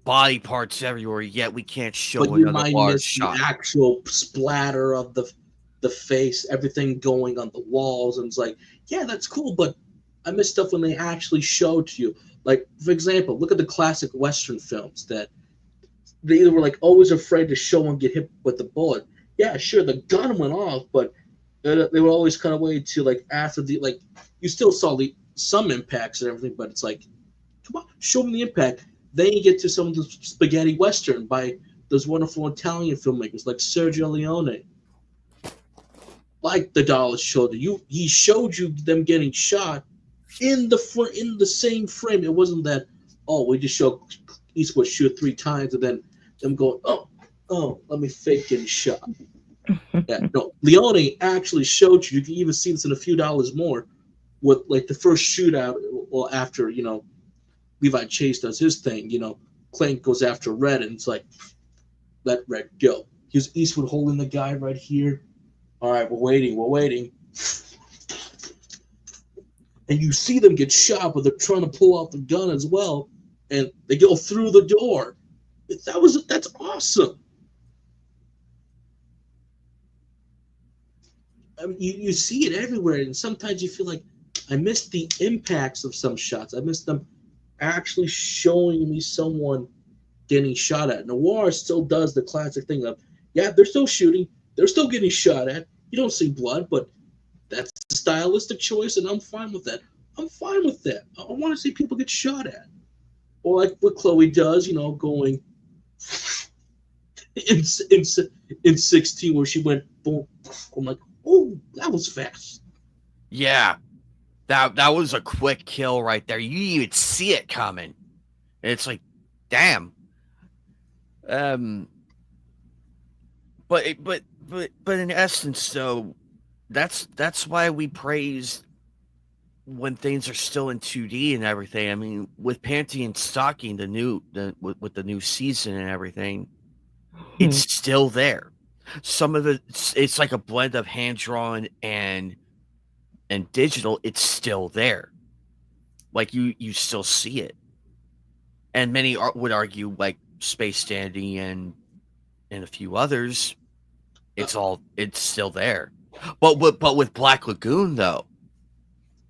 body parts everywhere, yet we can't But show you another might large miss the shot. actual splatter of the face, everything going on the walls, and it's like, yeah, that's cool, but I miss stuff when they actually show to you. Like, for example, look at the classic Western films that they either were like always afraid to show one get hit with the bullet. Yeah, sure, the gun went off, but they would always kind of wait to like after the like you still saw the some impacts and everything, but it's like, come on, show me the impact. Then you get to some of the spaghetti western by those wonderful Italian filmmakers like Sergio Leone, like the Dallas showed you. He showed you them getting shot in the same frame. It wasn't that oh we just show Eastwood shoot 3 times and then them going oh let me fake getting shot. Yeah, no, Leone actually showed you. You can even see this in a few dollars more with like the first shootout. Well, after Levi Chase does his thing, Clank goes after Red, and it's like let Red go. Here's Eastwood holding the guy right here. All right, we're waiting, and you see them get shot, but they're trying to pull out the gun as well, and they go through the door. That's awesome. I mean, you see it everywhere, and sometimes you feel like I missed the impacts of some shots. I missed them actually showing me someone getting shot at. Noir still does the classic thing of, yeah, they're still shooting, they're still getting shot at. You don't see blood, but that's a stylistic choice, and I'm fine with that. I'm fine with that. I want to see people get shot at. Or like what Chloe does, going in, in, in 16 where she went boom. I'm like, oh, that was fast. Yeah, that was a quick kill right there. You didn't even see it coming. And it's like, damn. Um, but in essence, though, that's why we praise when things are still in 2D and everything. I mean, with Panty and Stocking, with the new season and everything, it's still there. Some of it's like a blend of hand drawn and digital. It's still there. Like you still see it, and many would argue like Space Dandy and a few others. Uh, It's still there. But with Black Lagoon though,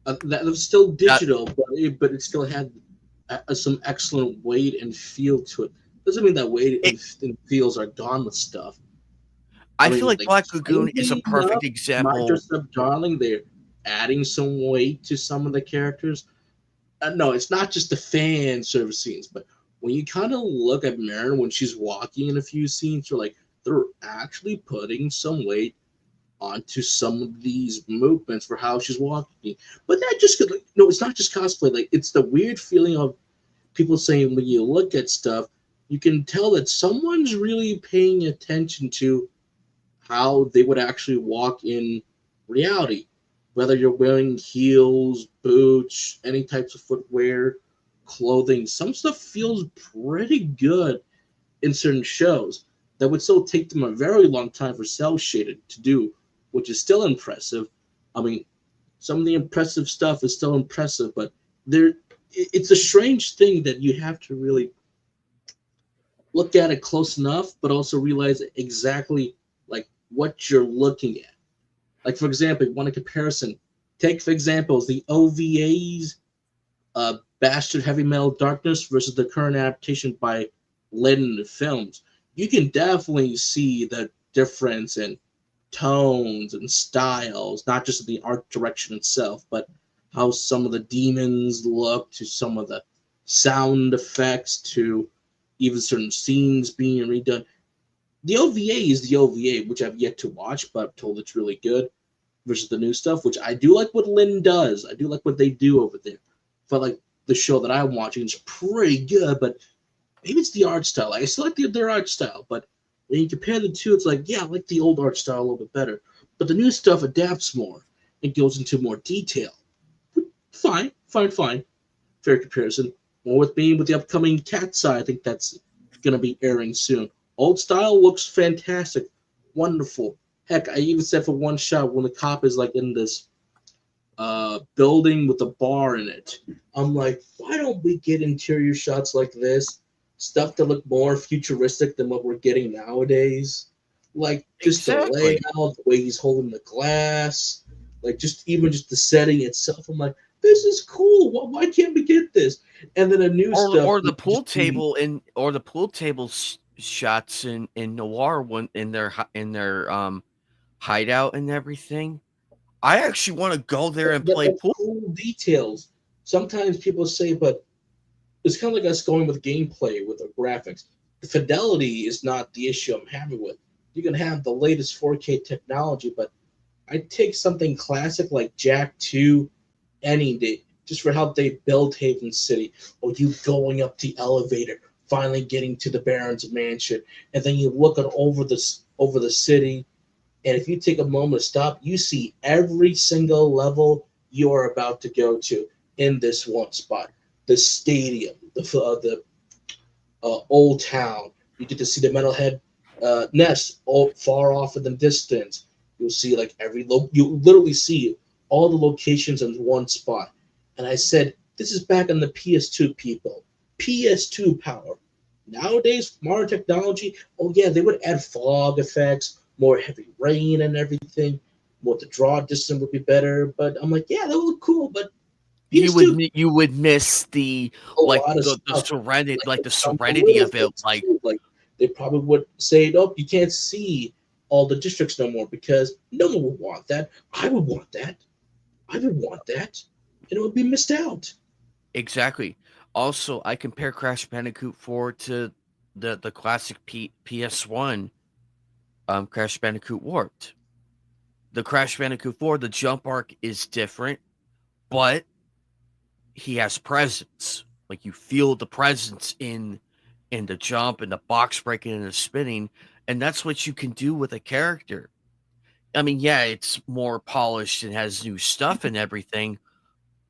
that was still that digital, but it still had some excellent weight and feel to it. Doesn't mean that weight it, and feels are gone with stuff. I I feel mean, like like Black Lagoon is a strangely perfect enough, not example. just of Darling, they're adding some weight to some of the characters. No, it's not just the fan service scenes, but when you kind of look at Marin when she's walking in a few scenes, you're like, they're actually putting some weight onto some of these movements for how she's walking. But that just could, like, no, it's not just cosplay. Like, it's the weird feeling of people saying when you look at stuff, you can tell that someone's really paying attention to how they would actually walk in reality. Whether you're wearing heels, boots, any types of footwear, clothing, some stuff feels pretty good in certain shows that would still take them a very long time for cell shaded to do, which is still impressive. I mean, some of the impressive stuff is still impressive, but it's a strange thing that you have to really look at it close enough, but also realize exactly like what you're looking at. Like for example, you want a comparison. Take for examples the OVAs, Bastard Heavy Metal Darkness versus the current adaptation by Lennon Films. You can definitely see the difference in tones and styles, not just the art direction itself, but how some of the demons look, to some of the sound effects, to even certain scenes being redone. The OVA is the OVA, which I've yet to watch, but I'm told it's really good, versus the new stuff, which I do like what Lynn does. I do like what they do over there. But like the show that I'm watching is pretty good, but maybe it's the art style. Like, I still like their art style, but when you compare the two, it's like, yeah, I like the old art style a little bit better. But the new stuff adapts more and goes into more detail. Fine, fine, fine. Fair comparison. More with me with the upcoming Cat's Eye. I think that's going to be airing soon. Old style looks fantastic. Wonderful. Heck, I even said for one shot when the cop is like in this building with a bar in it. I'm like, why don't we get interior shots like this? Stuff that look more futuristic than what we're getting nowadays. Like just the Exactly. layout, the way he's holding the glass, like just even just the setting itself. I'm like, this is cool. Why can't we get this? And then the new stuff, Or you the pool just see. table in or the pool table shots in Noir when in their hideout and everything. I actually want to go there and play That's pool. cool details. Sometimes people say, but it's kind of like us going with gameplay with the graphics. The fidelity is not the issue I'm having with. You can have the latest 4K technology, but I take something classic like Jack 2 any day, just for how they build Haven City, or you going up the elevator, finally getting to the Baron's mansion, and then you look at over the city, and if you take a moment to stop, you see every single level you are about to go to in this one spot. The stadium, the old town. You get to see the metalhead nest far off in the distance. You'll see like you literally see all the locations in one spot. And I said, this is back on the PS2, people. PS2 power. Nowadays, modern technology, oh yeah, they would add fog effects, more heavy rain and everything. More the draw distance would be better. But I'm like, yeah, that would look cool. But PS2, You would miss the a lot of the stuff, serenity like some the serenity little of it. things Like too. Like they probably would say, "Nope, you can't see all the districts no more," because no one would want that. I would want that. I would want that, and it would be missed out. exactly. Also, I compare Crash Bandicoot 4 to the classic PS1 Crash Bandicoot Warped. The Crash Bandicoot 4, the jump arc is different, but he has presence. Like you feel the presence in the jump and the box breaking and the spinning, and that's what you can do with a character. I mean, yeah, it's more polished and has new stuff and everything,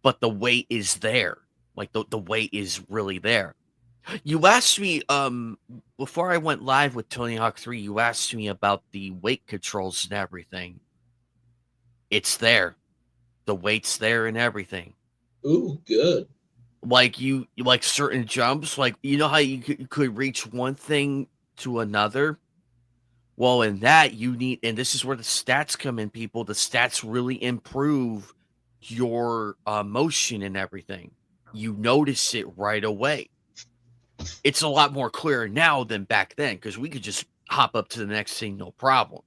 but the weight is there. Like the weight is really there. You asked me before I went live with Tony Hawk 3, you asked me about the weight controls and everything. It's there. The weight's there and everything. Ooh, good. Like you like certain jumps, like you know how you could reach one thing to another. Well, in that you need, and this is where the stats come in, people. The stats really improve your motion and everything. You notice it right away. It's a lot more clear now than back then because we could just hop up to the next thing, no problem.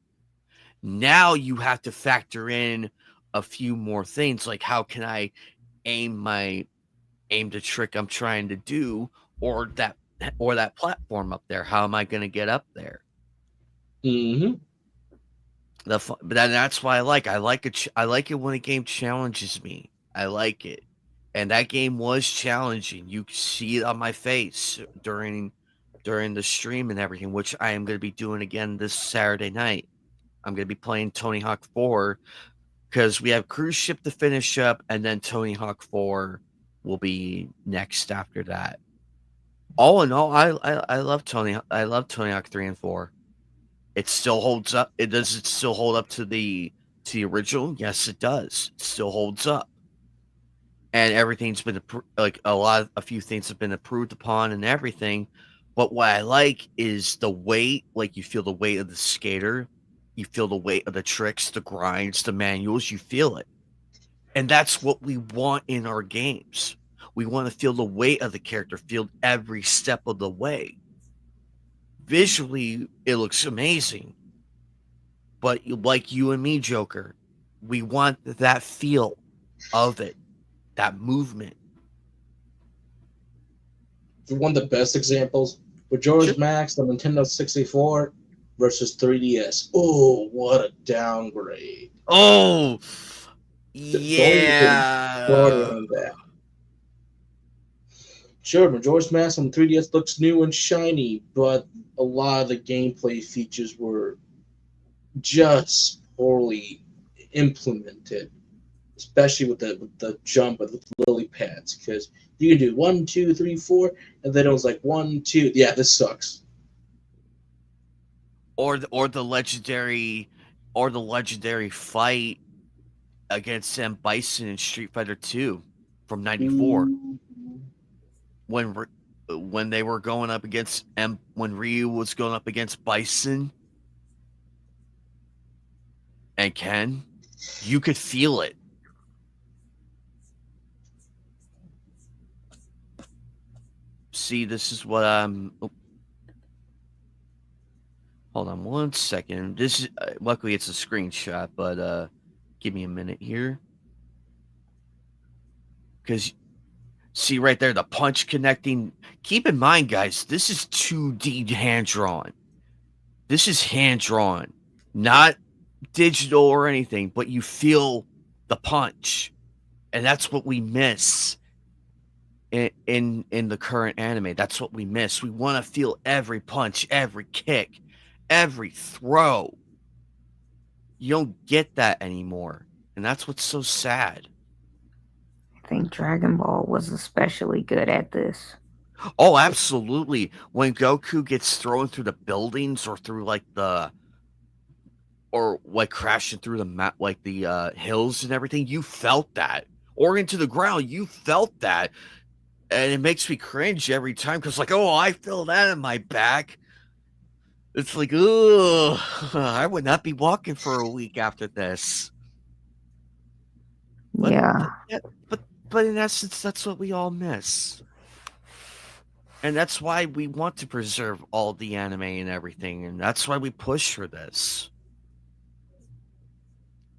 Now you have to factor in a few more things, like how can I aim my aim the trick I'm trying to do, or that platform up there. How am I going to get up there? Mm-hmm. But that's why I like it when a game challenges me. I like it, and that game was challenging. You could see it on my face during the stream and everything, which I am going to be doing again this Saturday night. I'm going to be playing Tony Hawk 4 because we have Cruise Ship to finish up, and then Tony Hawk 4 will be next after that. All in all, I love Tony Hawk 3 and 4. It still holds up. It still hold up to the original? Yes, it does. It still holds up. And everything's been like a few things have been approved upon and everything. But what I like is the weight, like you feel the weight of the skater, you feel the weight of the tricks, the grinds, the manuals, you feel it. And that's what we want in our games. We want to feel the weight of the character, feel every step of the way. Visually, it looks amazing. But like you and me, Joker, we want that feel of it, that movement. One of the best examples, Sure. Majora's Max, the Nintendo 64 versus 3DS. Oh, what a downgrade. Oh, Don't even get me started yeah. on that. Sure, Majora's Mask on 3DS looks new and shiny, but a lot of the gameplay features were just poorly implemented, especially with the jump with the lily pads, because you can do 1, 2, 3, 4, and then it was like 1, 2. Yeah, this sucks. Or the legendary fight against Sam Bison in Street Fighter 2 from '94 Ooh. when when they were going up against when Ryu was going up against Bison and Ken, you could feel it. See, this is what I'm. Oh, hold on one second. This is luckily it's a screenshot, but give me a minute here because see right there the punch connecting. Keep in mind, guys, this is 2D hand drawn. This is hand drawn, not digital or anything, but you feel the punch, and that's what we miss in the current anime. That's what we miss. We want to feel every punch, every kick, every throw. You don't get that anymore, and that's what's so sad. I think Dragon Ball was especially good at this. Oh, absolutely. When Goku gets thrown through the buildings or through like the or like crashing through the like the hills and everything, you felt that. Or into the ground, you felt that. And it makes me cringe every time because like, oh, I feel that in my back. It's like, oh, I would not be walking for a week after this. But Yeah, but yeah, but in essence, that's what we all miss. And that's why we want to preserve all the anime and everything, and that's why we push for this.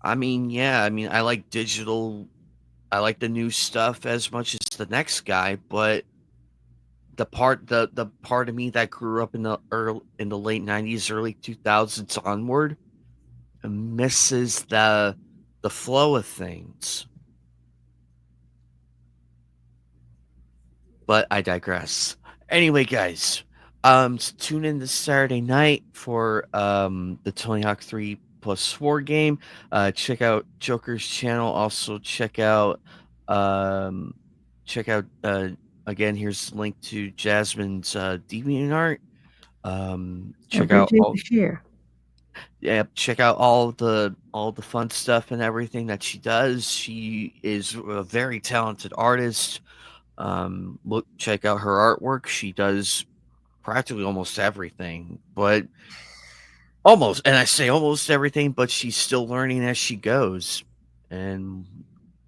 I mean, yeah, I mean, I like digital, I like the new stuff as much as the next guy, but the part of me that grew up in the late '90s, early 2000s onward misses the flow of things. But I digress. Anyway, guys, tune in this Saturday night for the Tony Hawk 3+4 game. Check out Joker's channel. Also um check out again. Here's the link to Jasmine's DeviantArt. I Check out appreciate all the share. yeah, check out all the fun stuff and everything that she does. She is a very talented artist. Look, check out her artwork. She does practically almost everything, but almost, and I say almost everything, but she's still learning as she goes. And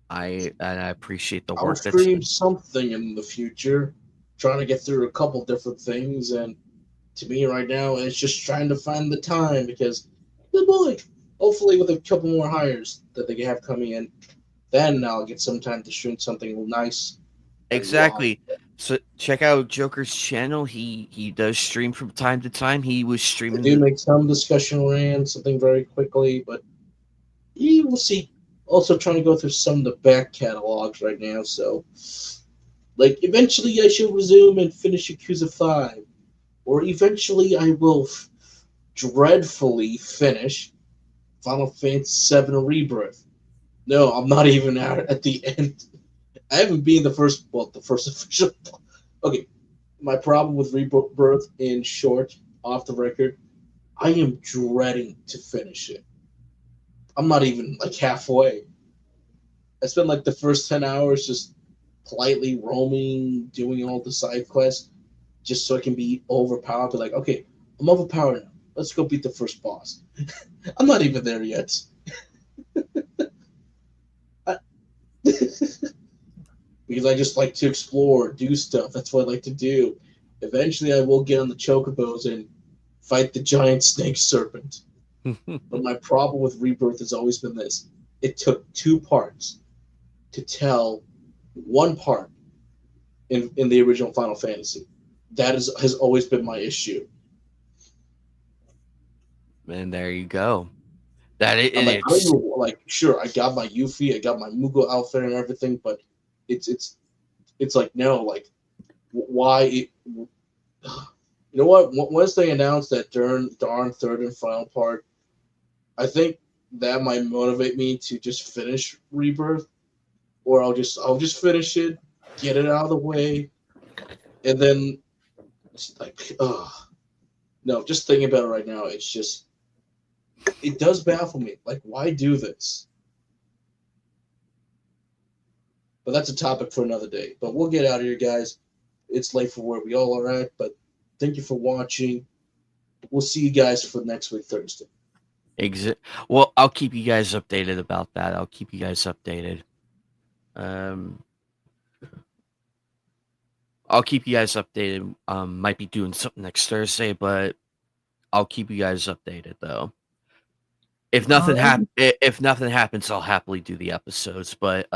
I appreciate the I'll work that she. stream something in the future, trying to get through a couple different things, and to me right now, it's just trying to find the time because, good boy, hopefully with a couple more hires that they have coming in, then I'll get some time to stream something nice and long. Exactly. So check out Joker's channel. He does stream from time to time. He was I streaming do the make some discussion ran something very quickly, but yeah, we'll see. Also trying to go through some of the back catalogs right now, so like eventually I shall resume and finish Yakuza 5, or eventually I will dreadfully finish Final Fantasy 7 Rebirth. No, I'm not even at the end. I haven't been the first official. Okay, my problem with Rebirth, in short, off the record, I am dreading to finish it. I'm not even like halfway. I spent like the first 10 hours just politely roaming, doing all the side quests, just so I can be overpowered. But like, okay, I'm overpowered now. Let's go beat the first boss. I'm not even there yet. I, because I just like to explore, do stuff. That's what I like to do. Eventually, I will get on the chocobos and fight the giant snake serpent. But my problem with Rebirth has always been this: it took 2 parts to tell one part in the original Final Fantasy. That has always been my issue. And there you go. That it, I'm and like, I don't it's even like. Sure, I got my Yuffie, I got my Mugo outfit and everything, but it's like no, like why? You know what? Once they announced that darn third and final part, I think that might motivate me to just finish Rebirth, or I'll just finish it, get it out of the way, and then it's like, no, just thinking about it right now, it does baffle me. Like, why do this? But that's a topic for another day. But we'll get out of here, guys. It's late for where we all are at, but thank you for watching. We'll see you guys for next week, Thursday. Well, I'll keep you guys updated about that. I'll keep you guys updated. I'll keep you guys updated. Might be doing something next Thursday, but I'll keep you guys updated though. If nothing if nothing happens, I'll happily do the episodes. But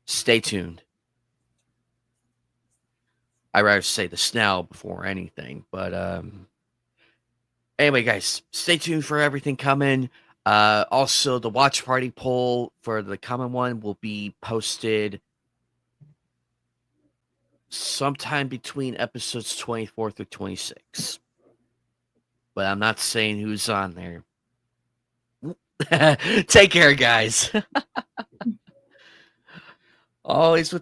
stay tuned. I rather say the snail before anything. But anyway, guys, stay tuned for everything coming. Also, the watch party poll for the common one will be posted sometime between episodes 24 through 26. But I'm not saying who's on there. Take care, guys. Always with the